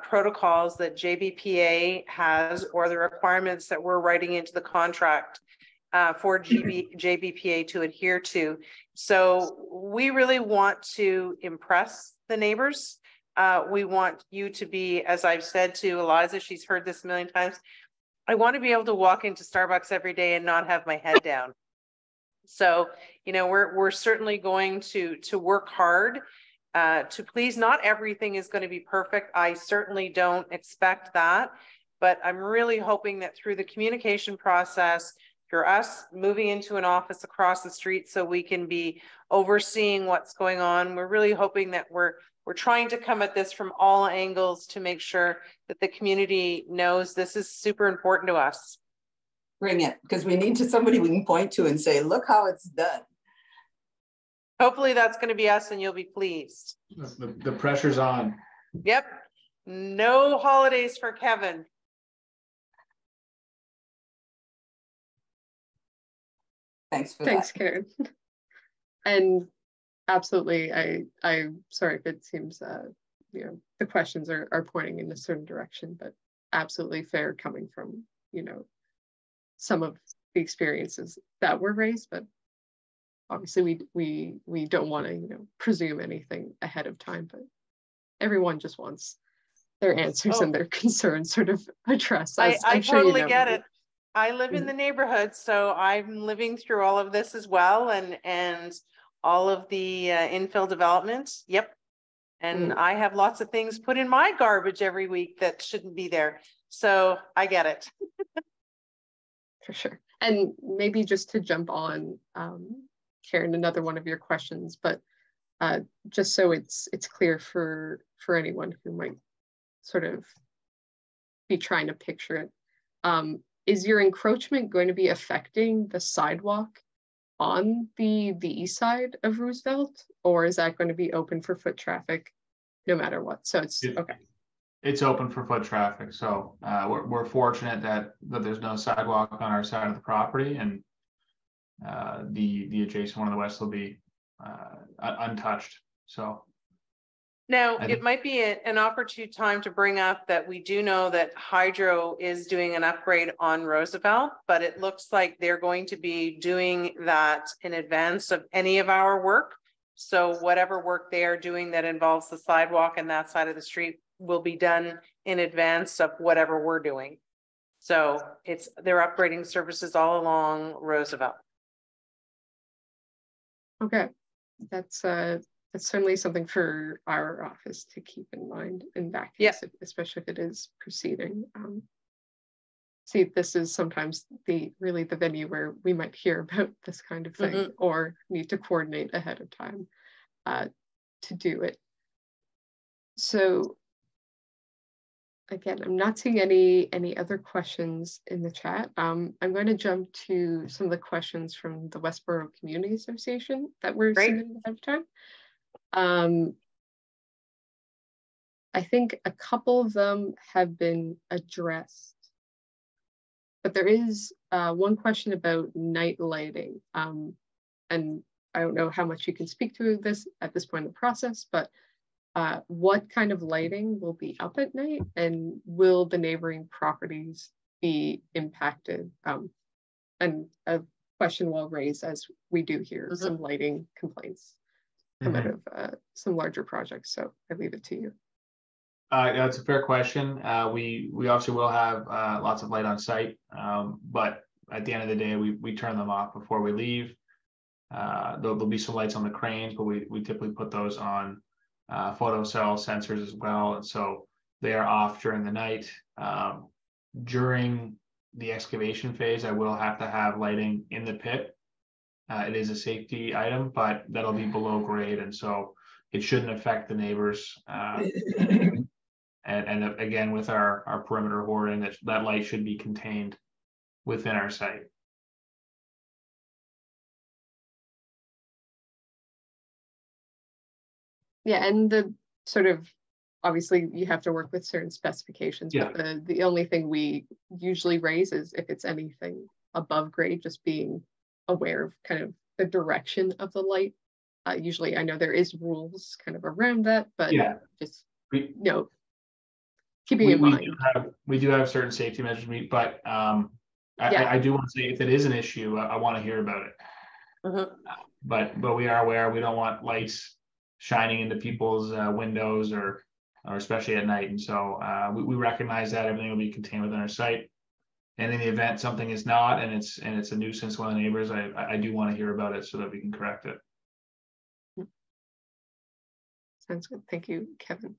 protocols that JBPA has or the requirements that we're writing into the contract for JBPA to adhere to. So we really want to impress the neighbors. We want you to be, as I've said to Eliza, she's heard this a million times, I want to be able to walk into Starbucks every day and not have my head down. So, you know, we're certainly going to work hard to please. Not everything is going to be perfect. I certainly don't expect that. but I'm really hoping that through the communication process, for us moving into an office across the street so we can be overseeing what's going on, we're really hoping that we're trying to come at this from all angles to make sure that the community knows this is super important to us. Bring it, because we need somebody we can point to and say, look how it's done. Hopefully that's going to be us and you'll be pleased. The pressure's on. Yep. No holidays for Kevin. Thanks for Thanks, that. Karen. And absolutely, I'm sorry if it seems you know, the questions are pointing in a certain direction, but absolutely fair coming from, you know, some of the experiences that were raised, but obviously we don't want to, you know, presume anything ahead of time, but everyone just wants their answers and their concerns sort of addressed. I sure totally you know. get it. I live in the neighborhood, so I'm living through all of this as well, and all of the infill development. Yep. And I have lots of things put in my garbage every week that shouldn't be there. So I get it. For sure. And maybe just to jump on, Karen, another one of your questions, but just so it's clear for anyone who might sort of be trying to picture it, is your encroachment going to be affecting the sidewalk on the east side of Roosevelt, or is that going to be open for foot traffic no matter what? So it's okay. It's open for foot traffic, so we're fortunate that there's no sidewalk on our side of the property, and the adjacent one on the west will be untouched. So now it might be an opportune time to bring up that we do know that Hydro is doing an upgrade on Roosevelt, but it looks like they're going to be doing that in advance of any of our work. So whatever work they are doing that involves the sidewalk and that side of the street will be done in advance of whatever we're doing. So they're upgrading services all along Roosevelt. Okay, that's certainly something for our office to keep in mind in that case, especially if it is proceeding. See, this is sometimes really the venue where we might hear about this kind of thing or need to coordinate ahead of time to do it. So again, I'm not seeing any other questions in the chat. I'm going to jump to some of the questions from the Westboro Community Association that were submitted ahead of time. I think a couple of them have been addressed, but there is one question about night lighting. And I don't know how much you can speak to this at this point in the process, but what kind of lighting will be up at night, and will the neighboring properties be impacted? And a question well raised, as we do hear some lighting complaints come out of some larger projects. So I leave it to you. That's a fair question. We obviously will have lots of light on site, but at the end of the day, we turn them off before we leave. There'll be some lights on the cranes, but we typically put those on photo cell sensors as well, and so they are off during the night. During the excavation phase, I will have to have lighting in the pit. It is a safety item, but that'll be below grade, and so it shouldn't affect the neighbors. And again, with our perimeter hoarding, that light should be contained within our site. Yeah, and the sort of, obviously you have to work with certain specifications, but the only thing we usually raise is if it's anything above grade, just being aware of kind of the direction of the light. Usually I know there is rules kind of around that, but just keeping in mind. We do have certain safety measures, but I do want to say, if it is an issue, I want to hear about it. But we are aware we don't want lights shining into people's windows or especially at night, and so we recognize that everything will be contained within our site. And in the event something is not, and it's a nuisance to one of the neighbors, I do want to hear about it so that we can correct it. Sounds good. Thank you, Kevin.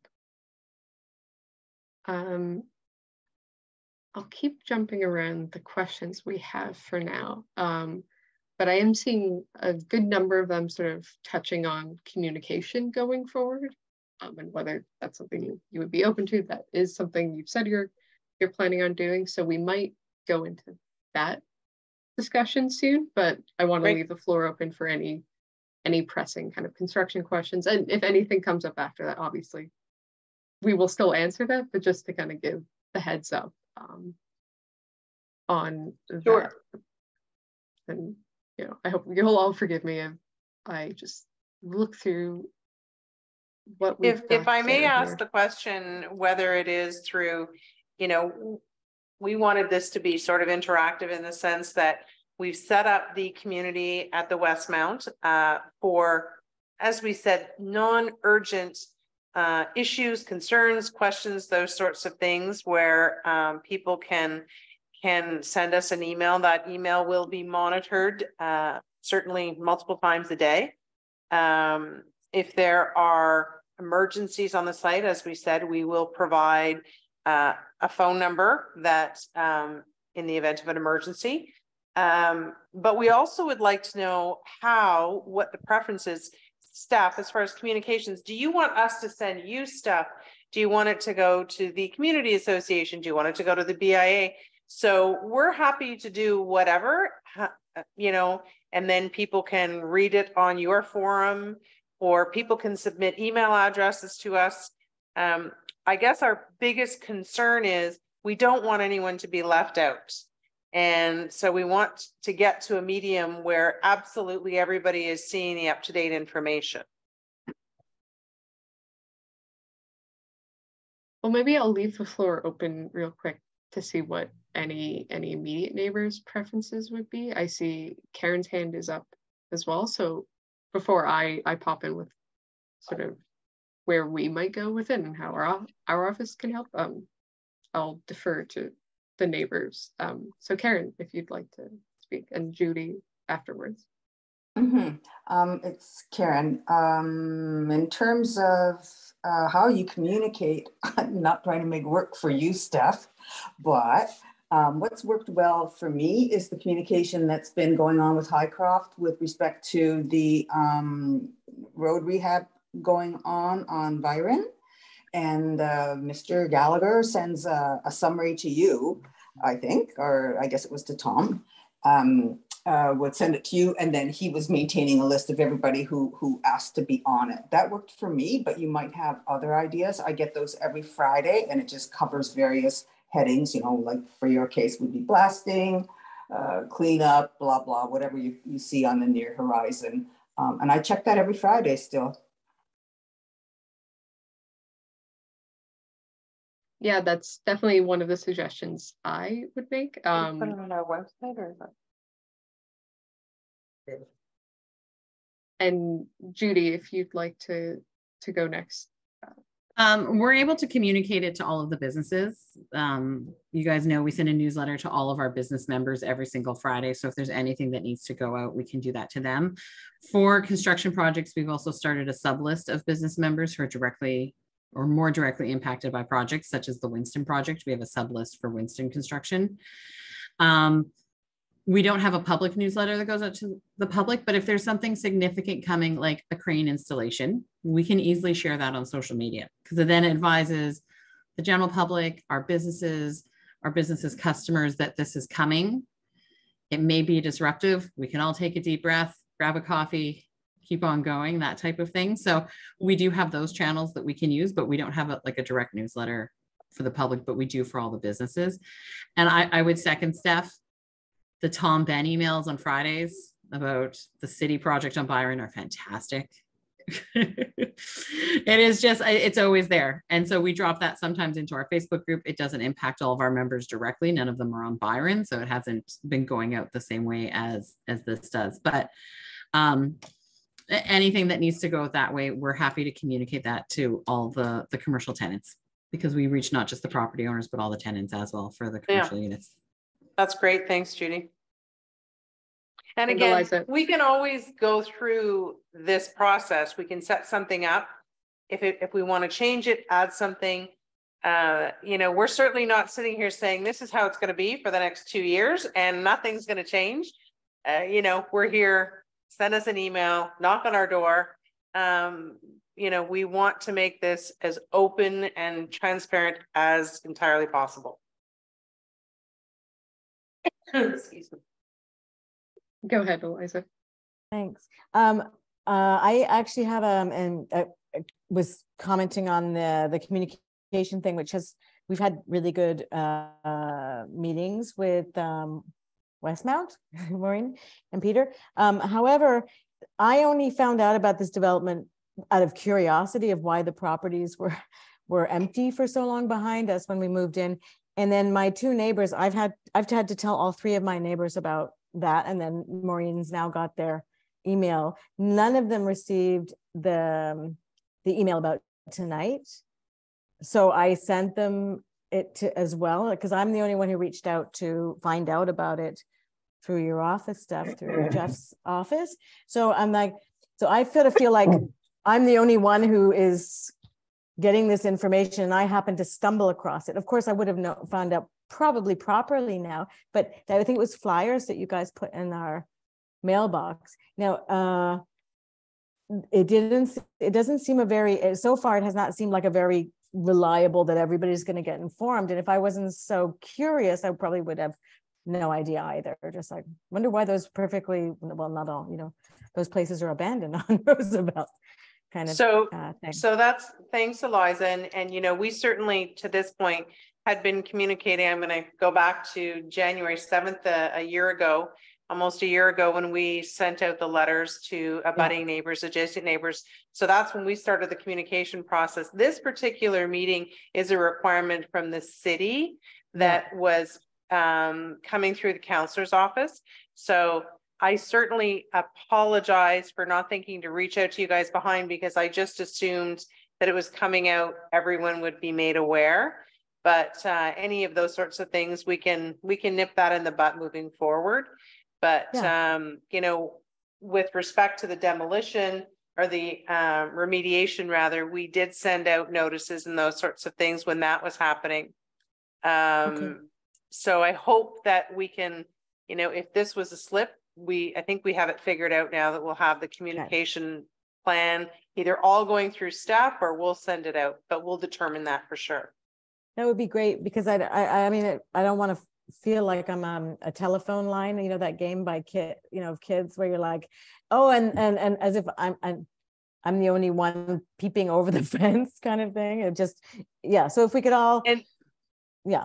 I'll keep jumping around the questions we have for now. But I am seeing a good number of them sort of touching on communication going forward, and whether that's something you would be open to. That is something you've said you're planning on doing. So we might go into that discussion soon, but I want to leave the floor open for any pressing kind of construction questions. And if anything comes up after that, obviously, we will still answer that, but just to kind of give the heads up on that. And, you know, I hope you'll all forgive me if I just look through what we've got. If I may ask the question, whether it is through, you know, we wanted this to be sort of interactive in the sense that we've set up the community at the Westmount for, as we said, non-urgent issues, concerns, questions, those sorts of things, where people can send us an email. That email will be monitored certainly multiple times a day. If there are emergencies on the site, as we said, we will provide a phone number that in the event of an emergency. But we also would like to know what the preferences, staff, as far as communications. Do you want us to send you stuff? Do you want it to go to the community association? Do you want it to go to the BIA? So we're happy to do whatever, you know, and then people can read it on your forum, or people can submit email addresses to us. I guess our biggest concern is we don't want anyone to be left out. And so we want to get to a medium where absolutely everybody is seeing the up-to-date information. Well, maybe I'll leave the floor open real quick to see what any immediate neighbors' preferences would be. I see Karen's hand is up as well. So before I pop in with sort of where we might go with it and how our office can help, I'll defer to the neighbors. So Karen, if you'd like to speak, and Judy afterwards. It's Karen. In terms of how you communicate, I'm not trying to make work for you, Steph, but what's worked well for me is the communication that's been going on with Highcroft with respect to the road rehab going on Byron. And Mr. Gallagher sends a summary to you, I think, or I guess it was to Tom, would send it to you, and then he was maintaining a list of everybody who asked to be on it. That worked for me, but you might have other ideas. I get those every Friday, and it just covers various headings, you know, like for your case would be blasting, cleanup, blah, blah, whatever you see on the near horizon. And I check that every Friday still. Yeah, that's definitely one of the suggestions I would make. Put it on our website, or is that? And Judy, if you'd like to go next. We're able to communicate it to all of the businesses. You guys know we send a newsletter to all of our business members every single Friday. So if there's anything that needs to go out, we can do that to them. For construction projects, we've also started a sub list of business members who are directly or more directly impacted by projects such as the Winston project. We have a sub list for Winston construction. We don't have a public newsletter that goes out to the public, but if there's something significant coming, like a crane installation, we can easily share that on social media, because it then advises the general public, our businesses customers that this is coming. It may be disruptive. We can all take a deep breath, grab a coffee, keep on going, that type of thing. So we do have those channels that we can use, but we don't have a direct newsletter for the public, but we do for all the businesses. And I would second Steph. The Tom Ben emails on Fridays about the city project on Byron are fantastic. It is just, it's always there. And so we drop that sometimes into our Facebook group. It doesn't impact all of our members directly. None of them are on Byron. So it hasn't been going out the same way as this does. But anything that needs to go that way, we're happy to communicate that to all the commercial tenants, because we reach not just the property owners, but all the tenants as well for the commercial units. That's great. Thanks, Judy. And again, we can always go through this process. We can set something up. If we want to change it, add something, you know, we're certainly not sitting here saying this is how it's going to be for the next 2 years and nothing's going to change. You know, we're here, send us an email, knock on our door. You know, we want to make this as open and transparent as entirely possible. Excuse me. Go ahead, Eliza. Thanks. I actually have and was commenting on the communication thing, which we've had really good meetings with Westmount, Maureen and Peter. However, I only found out about this development out of curiosity of why the properties were empty for so long behind us when we moved in. And then my two neighbors, I've had to tell all three of my neighbors about that. And then Maureen's now got their email. None of them received the email about tonight. So I sent them it as well, because I'm the only one who reached out to find out about it through your office stuff, through Jeff's office. So I'm like, so I feel like I'm the only one who is getting this information, and I happen to stumble across it. Of course, I would have found out probably properly now, but I think it was flyers that you guys put in our mailbox. Now, it doesn't seem so far it has not seemed like a very reliable that everybody's going to get informed. And if I wasn't so curious, I probably would have no idea either. Just like, wonder why those perfectly, well, not all, you know, those places are abandoned on Roosevelt. Kind of thing. So that's, thanks, Eliza. And you know, we certainly to this point had been communicating. I'm going to go back to January 7th, a year ago, almost a year ago, when we sent out the letters to abutting neighbors, adjacent neighbors. So that's when we started the communication process. This particular meeting is a requirement from the city that was coming through the councillor's office. So I certainly apologize for not thinking to reach out to you guys behind, because I just assumed that it was coming out, everyone would be made aware. But any of those sorts of things, we can nip that in the butt moving forward. But you know, with respect to the demolition or the remediation rather, we did send out notices and those sorts of things when that was happening. So I hope that we can, you know, if this was a slip, I think we have it figured out now that we'll have the communication plan either all going through staff or we'll send it out, but we'll determine that for sure. That would be great, because I mean, I don't want to feel like I'm a telephone line, you know, that game by kids where you're like, oh, and as if I'm the only one peeping over the fence kind of thing. It just, so if we could all,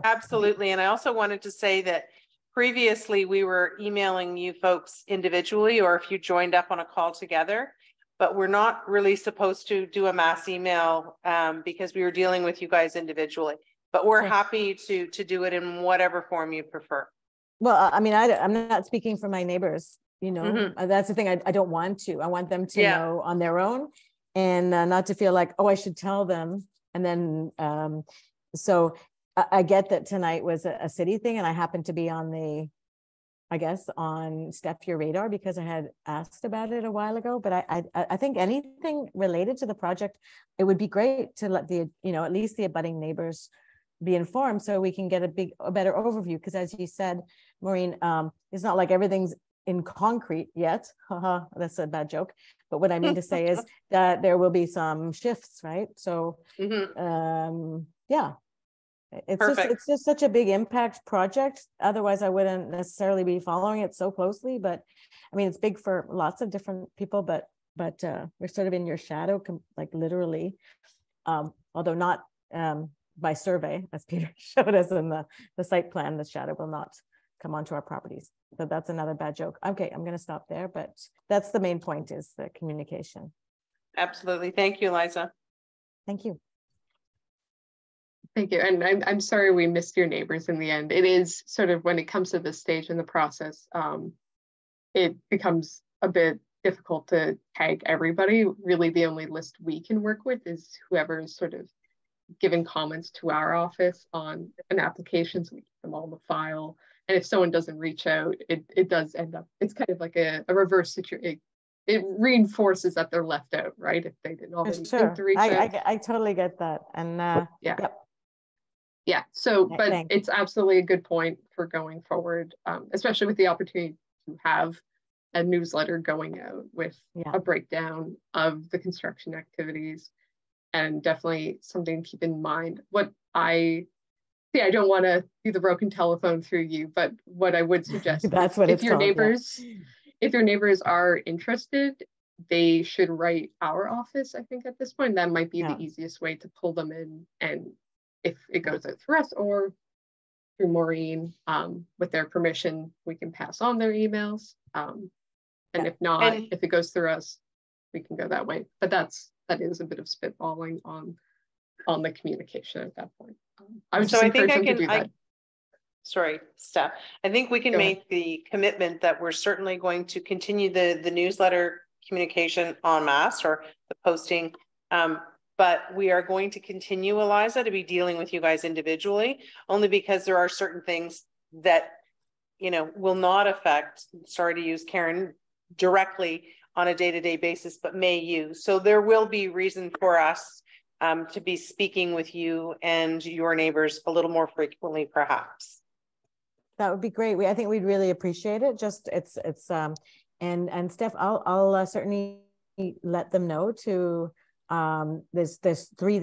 absolutely. And I also wanted to say that previously we were emailing you folks individually, or if you joined up on a call together, but we're not really supposed to do a mass email because we were dealing with you guys individually, but we're happy to do it in whatever form you prefer. Well, I mean, I'm not speaking for my neighbors, you know, that's the thing. I don't want to. I want them to know on their own, and not to feel like, oh, I should tell them. And then, so I get that tonight was a city thing, and I happened to be on Steph, your radar, because I had asked about it a while ago. But I think anything related to the project, it would be great to let at least the abutting neighbors be informed, so we can get a better overview. Because as you said, Maureen, it's not like everything's in concrete yet. That's a bad joke. But what I mean to say is that there will be some shifts, right? So, it's just such a big impact project. Otherwise, I wouldn't necessarily be following it so closely. But I mean, it's big for lots of different people. But we're sort of in your shadow, like literally, although not by survey, as Peter showed us in the site plan. The shadow will not come onto our properties. So that's another bad joke. Okay, I'm going to stop there. But that's the main point, is the communication. Absolutely. Thank you, Liza. Thank you. Thank you. And I'm sorry we missed your neighbors in the end. It is sort of, when it comes to this stage in the process, it becomes a bit difficult to tag everybody. Really, the only list we can work with is whoever is sort of given comments to our office on an application, so we keep them all in the file. And if someone doesn't reach out, it does end up, it's kind of like a reverse situation. It reinforces that they're left out, right? If they didn't already think to reach out. I totally get that. And yeah. Yep. Yeah, so, Okay, but thanks. it's absolutely a good point for going forward, especially with the opportunity to have a newsletter going out with Yeah. a breakdown of the construction activities, and definitely something to keep in mind. What I don't want to do the broken telephone through you, but what I would suggest That's is what if it's your called, yeah. neighbors, if your neighbors are interested, they should write our office, I think, at this point. That might be Yeah. the easiest way to pull them in. And if it goes out through us or through Maureen, with their permission, we can pass on their emails. And if not, And- if it goes through us, we can go that way. But that is a bit of spitballing on the communication at that point. I would So just I think encourage them to do that. Sorry, Steph. I think we can Go ahead. make the commitment that we're certainly going to continue the newsletter communication en masse, or the posting. But we are going to continue, Eliza, to be dealing with you guys individually, only because there are certain things that, you know, will not affect, sorry to use Karen, directly on a day-to-day basis, but may you. So there will be reason for us to be speaking with you and your neighbors a little more frequently, perhaps. That would be great. I think we'd really appreciate it. Just and Steph, I'll certainly let them know to there's three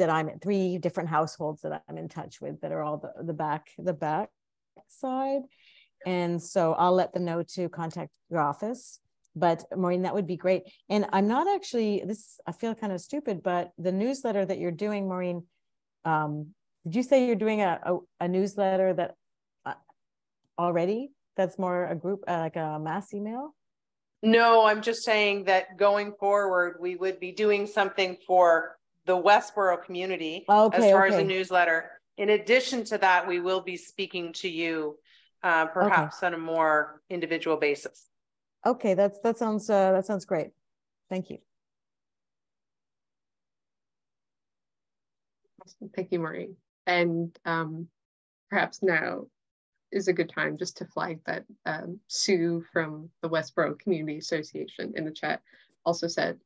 different households that I'm in touch with that are all the back side. And so I'll let them know to contact your office. But Maureen, that would be great. And I'm not actually, I feel kind of stupid, but the newsletter that you're doing, Maureen, did you say you're doing a newsletter that already that's more a group, like a mass email? No, I'm just saying that going forward, we would be doing something for the Westboro community as far as a newsletter. In addition to that, we will be speaking to you perhaps on a more individual basis. Okay, that sounds great. Thank you. Thank you, Maureen. And perhaps now is a good time just to flag that Sue from the Westboro Community Association in the chat also said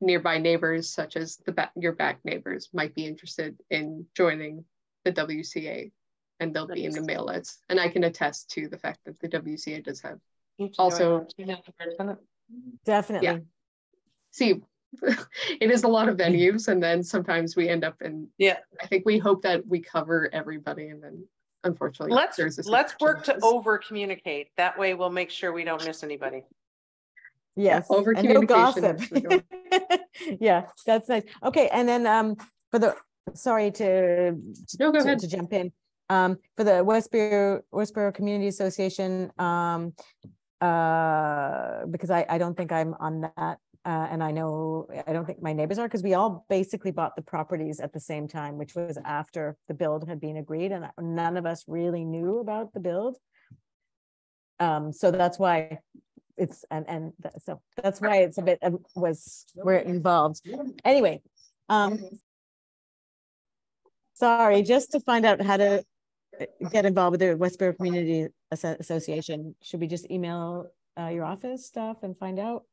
nearby neighbors such as your back neighbors might be interested in joining the WCA, and they'll be in the mailouts. And I can attest to the fact that the WCA does have also definitely. Yeah. See, it is a lot of venues, and then sometimes we end up in, I think we hope that we cover everybody, and then unfortunately let's work to over communicate. That way we'll make sure we don't miss anybody. Yes, yeah, over communication. No yeah, that's nice. Okay, and then sorry to jump in. For the Westboro Community Association, because I don't think I'm on that, and I don't think my neighbors are, because we all basically bought the properties at the same time, which was after the build had been agreed, and none of us really knew about the build. So that's why it's so that's why it's a bit we're involved anyway. Sorry, just to find out how to get involved with the Westboro Community Association, should we just email your office stuff and find out?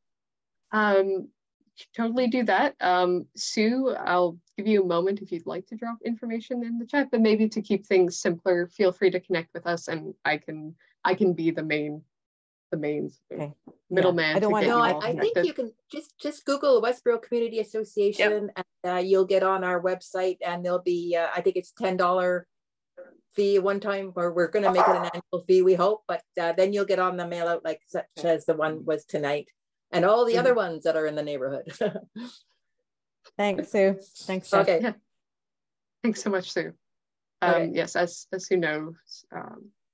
Totally do that. Sue, I'll give you a moment if you'd like to drop information in the chat, but maybe to keep things simpler, feel free to connect with us, and I can be the main middleman. I think you can just Google Westboro Community Association, and you'll get on our website, and there'll be I think it's $10 fee one time, or we're going to make it an annual fee, we hope, but then you'll get on the mail out, like such as the one was tonight, and all the other ones that are in the neighborhood. Thanks, Sue. Thanks. Okay. Yeah. Thanks so much, Sue. Yes, as Sue knows,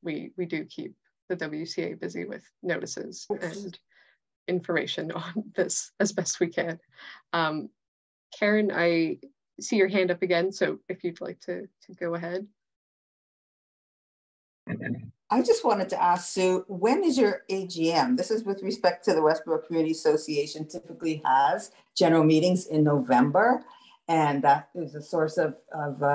we do keep the WCA busy with notices and information on this as best we can. Karen, I see your hand up again, so if you'd like to go ahead. I just wanted to ask Sue, when is your AGM? This is with respect to the Westboro Community Association typically has general meetings in November, and that is a source of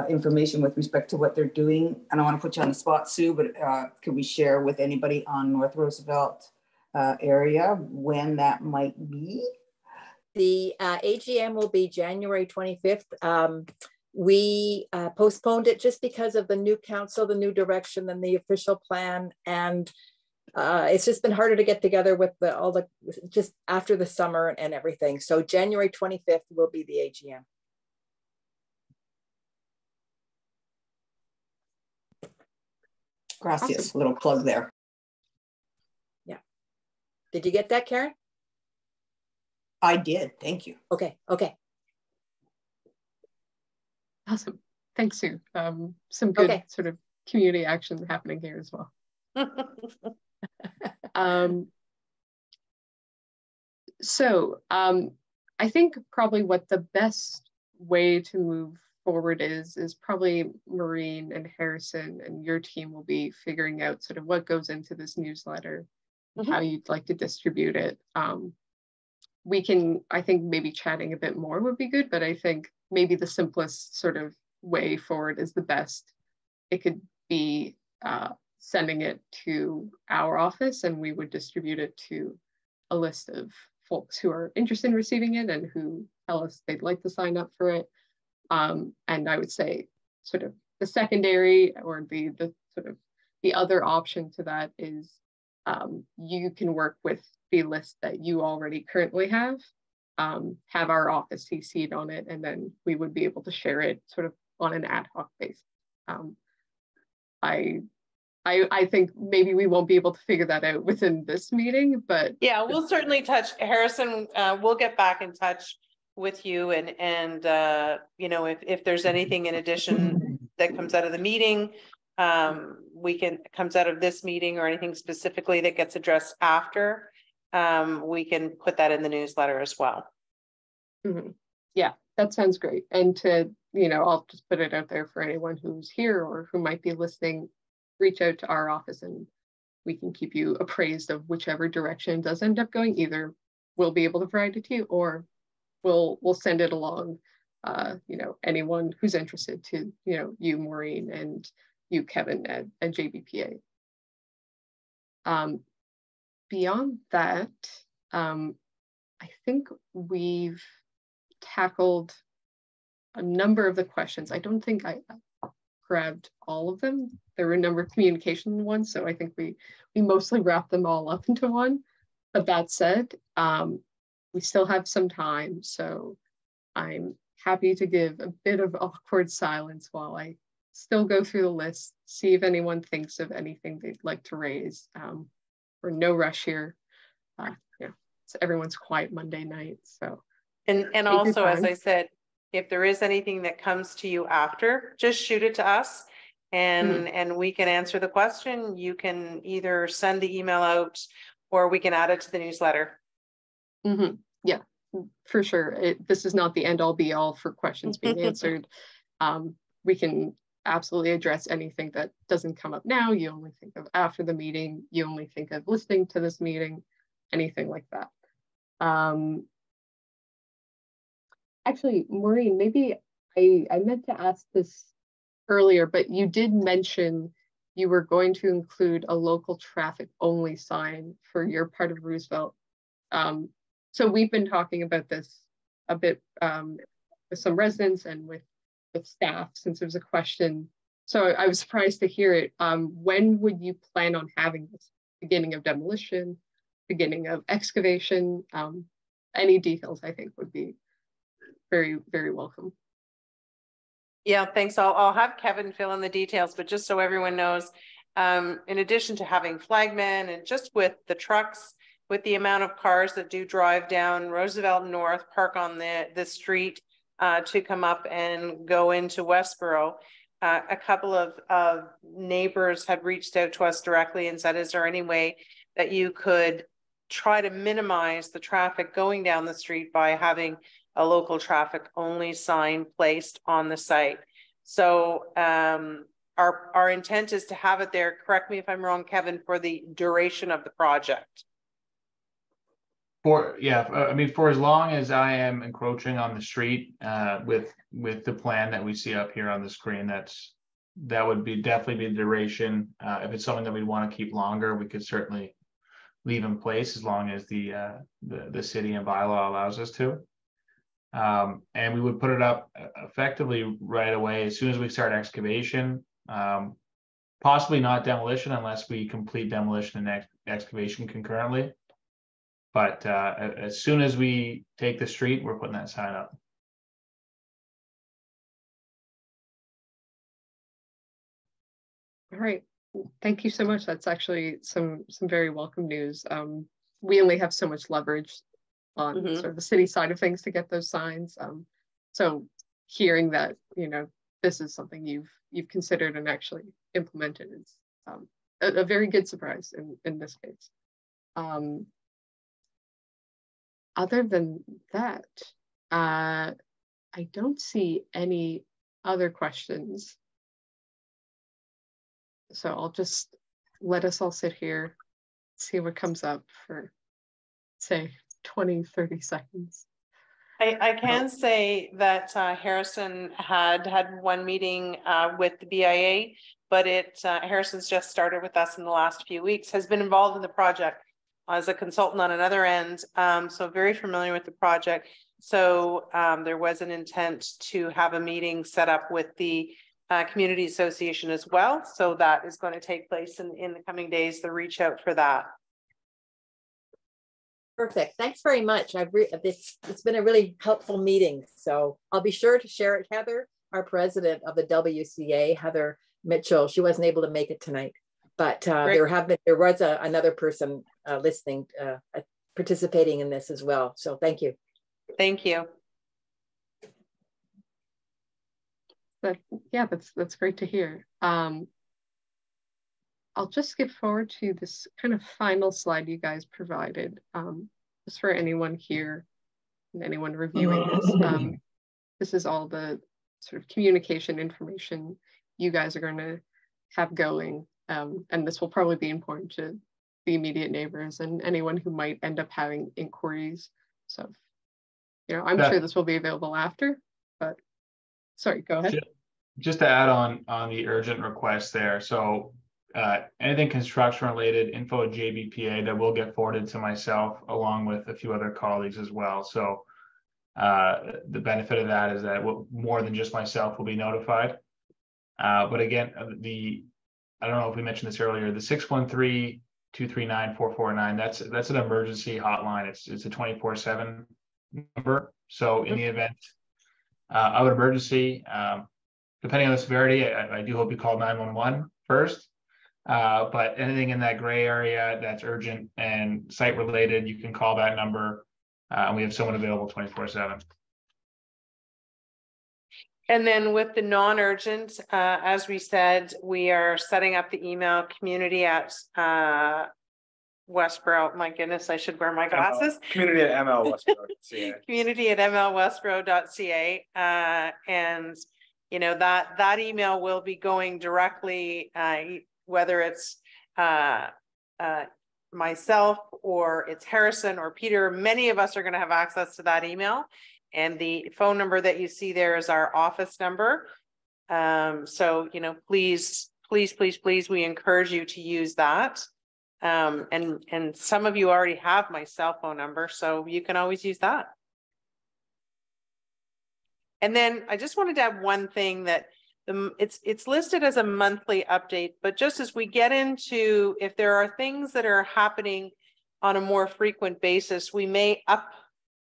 information with respect to what they're doing. And I want to put you on the spot, Sue, but could we share with anybody on North Roosevelt area when that might be? The AGM will be January 25th. We postponed it just because of the new council, the new direction, and the official plan. And it's just been harder to get together with just after the summer and everything. So January 25th will be the AGM. Gracias. Awesome. Little plug there. Yeah. Did you get that, Karen? I did. Thank you. Okay. Okay. Awesome. Thanks, Sue. Some good sort of community action happening here as well. I think probably what the best way to move forward is probably Maureen and Harrison and your team will be figuring out sort of what goes into this newsletter, how you'd like to distribute it. We can, I think maybe chatting a bit more would be good, but I think maybe the simplest sort of way forward is the best. It could be sending it to our office and we would distribute it to a list of folks who are interested in receiving it and who tell us they'd like to sign up for it. And I would say sort of the secondary or the sort of the other option to that is you can work with the list that you already currently have our office CC'd on it, and then we would be able to share it sort of on an ad hoc basis. I think maybe we won't be able to figure that out within this meeting, but yeah, we'll certainly touch Harrison. We'll get back in touch with you and you know, if there's anything in addition that comes out of the meeting, comes out of this meeting or anything specifically that gets addressed after, we can put that in the newsletter as well. Yeah, that sounds great. And to, you know, I'll just put it out there for anyone who's here or who might be listening, reach out to our office and we can keep you appraised of whichever direction it does end up going. Either we'll be able to provide it to you or we'll send it along, you know, anyone who's interested to, you know, you, Maureen, and you, Kevin, at JBPA. Beyond that, I think we've tackled a number of the questions. I don't think I grabbed all of them. There were a number of communication ones, so I think we mostly wrapped them all up into one. But that said, we still have some time, so I'm happy to give a bit of awkward silence while I still go through the list, see if anyone thinks of anything they'd like to raise. We're no rush here. Yeah, so everyone's quiet Monday night, so. And also, as I said, if there is anything that comes to you after, just shoot it to us and we can answer the question. You can either send the email out or we can add it to the newsletter. Yeah, for sure. This is not the end all be all for questions being answered. We can absolutely address anything that doesn't come up now. You only think of after the meeting. You only think of listening to this meeting, anything like that. Actually, Maureen, maybe I meant to ask this earlier, but you did mention you were going to include a local traffic only sign for your part of Roosevelt. So we've been talking about this a bit with some residents and with staff since there was a question. So I was surprised to hear it. When would you plan on having this? Beginning of demolition, beginning of excavation? Any details I think would be very, very welcome. Yeah, thanks. I'll have Kevin fill in the details, but just so everyone knows, in addition to having flagmen and just with the trucks, with the amount of cars that do drive down Roosevelt North, park on the street to come up and go into Westboro, a couple of neighbors had reached out to us directly and said, is there any way that you could try to minimize the traffic going down the street by having a local traffic only sign placed on the site? So our intent is to have it there, correct me if I'm wrong, Kevin, for the duration of the project. I mean, for as long as I am encroaching on the street with the plan that we see up here on the screen, that would definitely be the duration. If it's something that we want to keep longer, we could certainly leave in place as long as the city and bylaw allows us to. And we would put it up effectively right away as soon as we start excavation. Possibly not demolition unless we complete demolition and excavation concurrently. But as soon as we take the street, we're putting that sign up. All right, thank you so much. That's actually some very welcome news. We only have so much leverage on sort of the city side of things to get those signs. So hearing that, you know, this is something you've considered and actually implemented is a very good surprise in this case. Other than that, I don't see any other questions. So I'll just let us all sit here, see what comes up for, say, 20, 30 seconds. I can say that Harrison had one meeting with the BIA, but Harrison's just started with us in the last few weeks, has been involved in the project as a consultant on another end, so very familiar with the project. So there was an intent to have a meeting set up with the community association as well. So that is going to take place in the coming days, the reach out for that. Perfect. Thanks very much. It's been a really helpful meeting. So I'll be sure to share it. Heather, our president of the WCA, Heather Mitchell, she wasn't able to make it tonight, but there was another person listening, participating in this as well. So thank you. Thank you. But yeah, that's great to hear. I'll just skip forward to this kind of final slide you guys provided, just for anyone here and anyone reviewing this. This is all the sort of communication information you guys are going to have going, and this will probably be important to the immediate neighbors and anyone who might end up having inquiries. So, you know, I'm sure this will be available after, but sorry, go ahead. Just to add on the urgent request there. So anything construction related, info at JBPA, that will get forwarded to myself along with a few other colleagues as well. So the benefit of that is that more than just myself will be notified. But again, I don't know if we mentioned this earlier, the 613-239-449, that's an emergency hotline. It's a 24/7 number. So in the event of an emergency, depending on the severity, I do hope you call 911 first. But anything in that gray area that's urgent and site related, you can call that number. And we have someone available 24/7. And then with the non-urgent, as we said, we are setting up the email community at Westboro. My goodness, I should wear my glasses. Community at mlwestboro.ca. Community at mlwestboro.ca. And you know, that email will be going directly, whether it's myself or it's Harrison or Peter. Many of us are going to have access to that email. And the phone number that you see there is our office number. So, you know, please, we encourage you to use that. And some of you already have my cell phone number, so you can always use that. And then I just wanted to add one thing that it's listed as a monthly update, but just as we get into, if there are things that are happening on a more frequent basis, we may up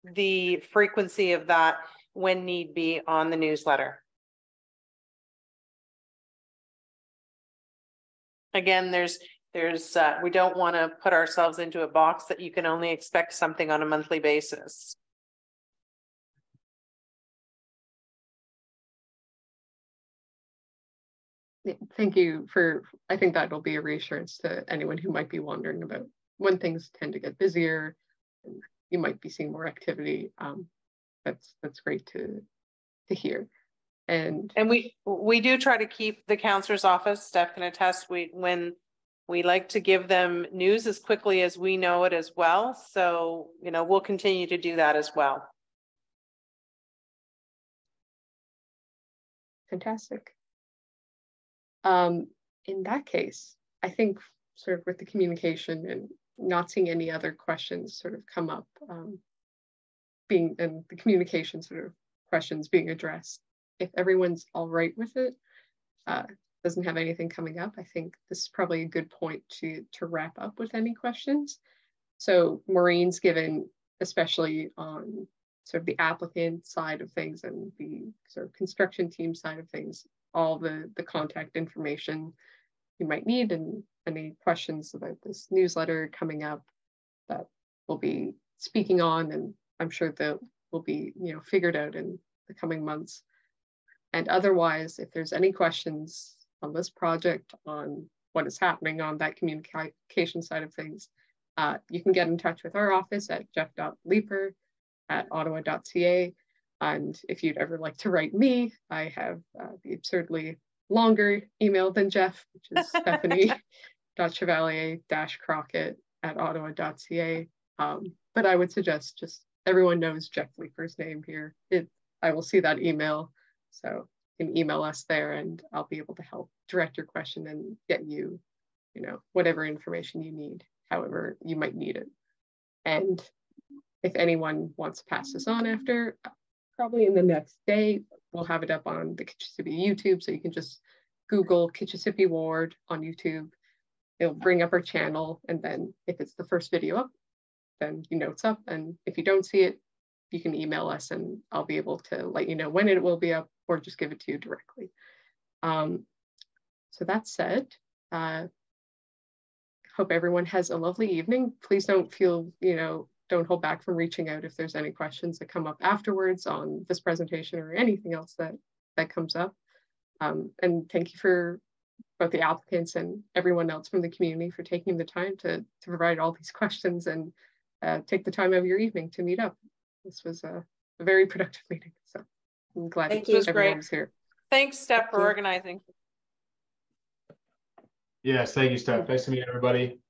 the frequency of that when need be on the newsletter. Again, we don't want to put ourselves into a box that you can only expect something on a monthly basis. Thank you I think that'll be a reassurance to anyone who might be wondering about when things tend to get busier and you might be seeing more activity. That's great to hear. And we do try to keep the counselor's office, Steph can attest, when we like to give them news as quickly as we know it as well. So, you know, we'll continue to do that as well. Fantastic. In that case, I think sort of with the communication and not seeing any other questions sort of come up, being, and the communication sort of questions being addressed. If everyone's all right with it, doesn't have anything coming up, I think this is probably a good point to wrap up with any questions. So Maureen's given, especially on sort of the applicant side of things and the sort of construction team side of things, all the contact information you might need, and any questions about this newsletter coming up that we'll be speaking on, and I'm sure that will be, you know, figured out in the coming months. And otherwise, if there's any questions on this project, on what is happening on that communication side of things, you can get in touch with our office at jeff.leeper@ottawa.ca. And if you'd ever like to write me, I have the absurdly longer email than Jeff, which is stephanie.chevalier-crockett@ottawa.ca. But I would suggest just everyone knows Jeff Leeper's name here. I will see that email, so you can email us there, and I'll be able to help direct your question and get you, you know, whatever information you need, however you might need it. And if anyone wants to pass this on after, probably in the next day, we'll have it up on the Kitchissippi YouTube, so you can just Google Kitchissippi Ward on YouTube. It'll bring up our channel, and then if it's the first video up, then you know it's up. And if you don't see it, you can email us and I'll be able to let you know when it will be up, or just give it to you directly. So that said, hope everyone has a lovely evening. Please don't feel, you know, don't hold back from reaching out if there's any questions that come up afterwards on this presentation or anything else that comes up. And thank you for both the applicants and everyone else from the community for taking the time to provide all these questions and take the time of your evening to meet up. This was a very productive meeting, so I'm glad everyone was here. Thanks, Steph, for organizing. Yes, thank you, Steph. Nice to meet everybody.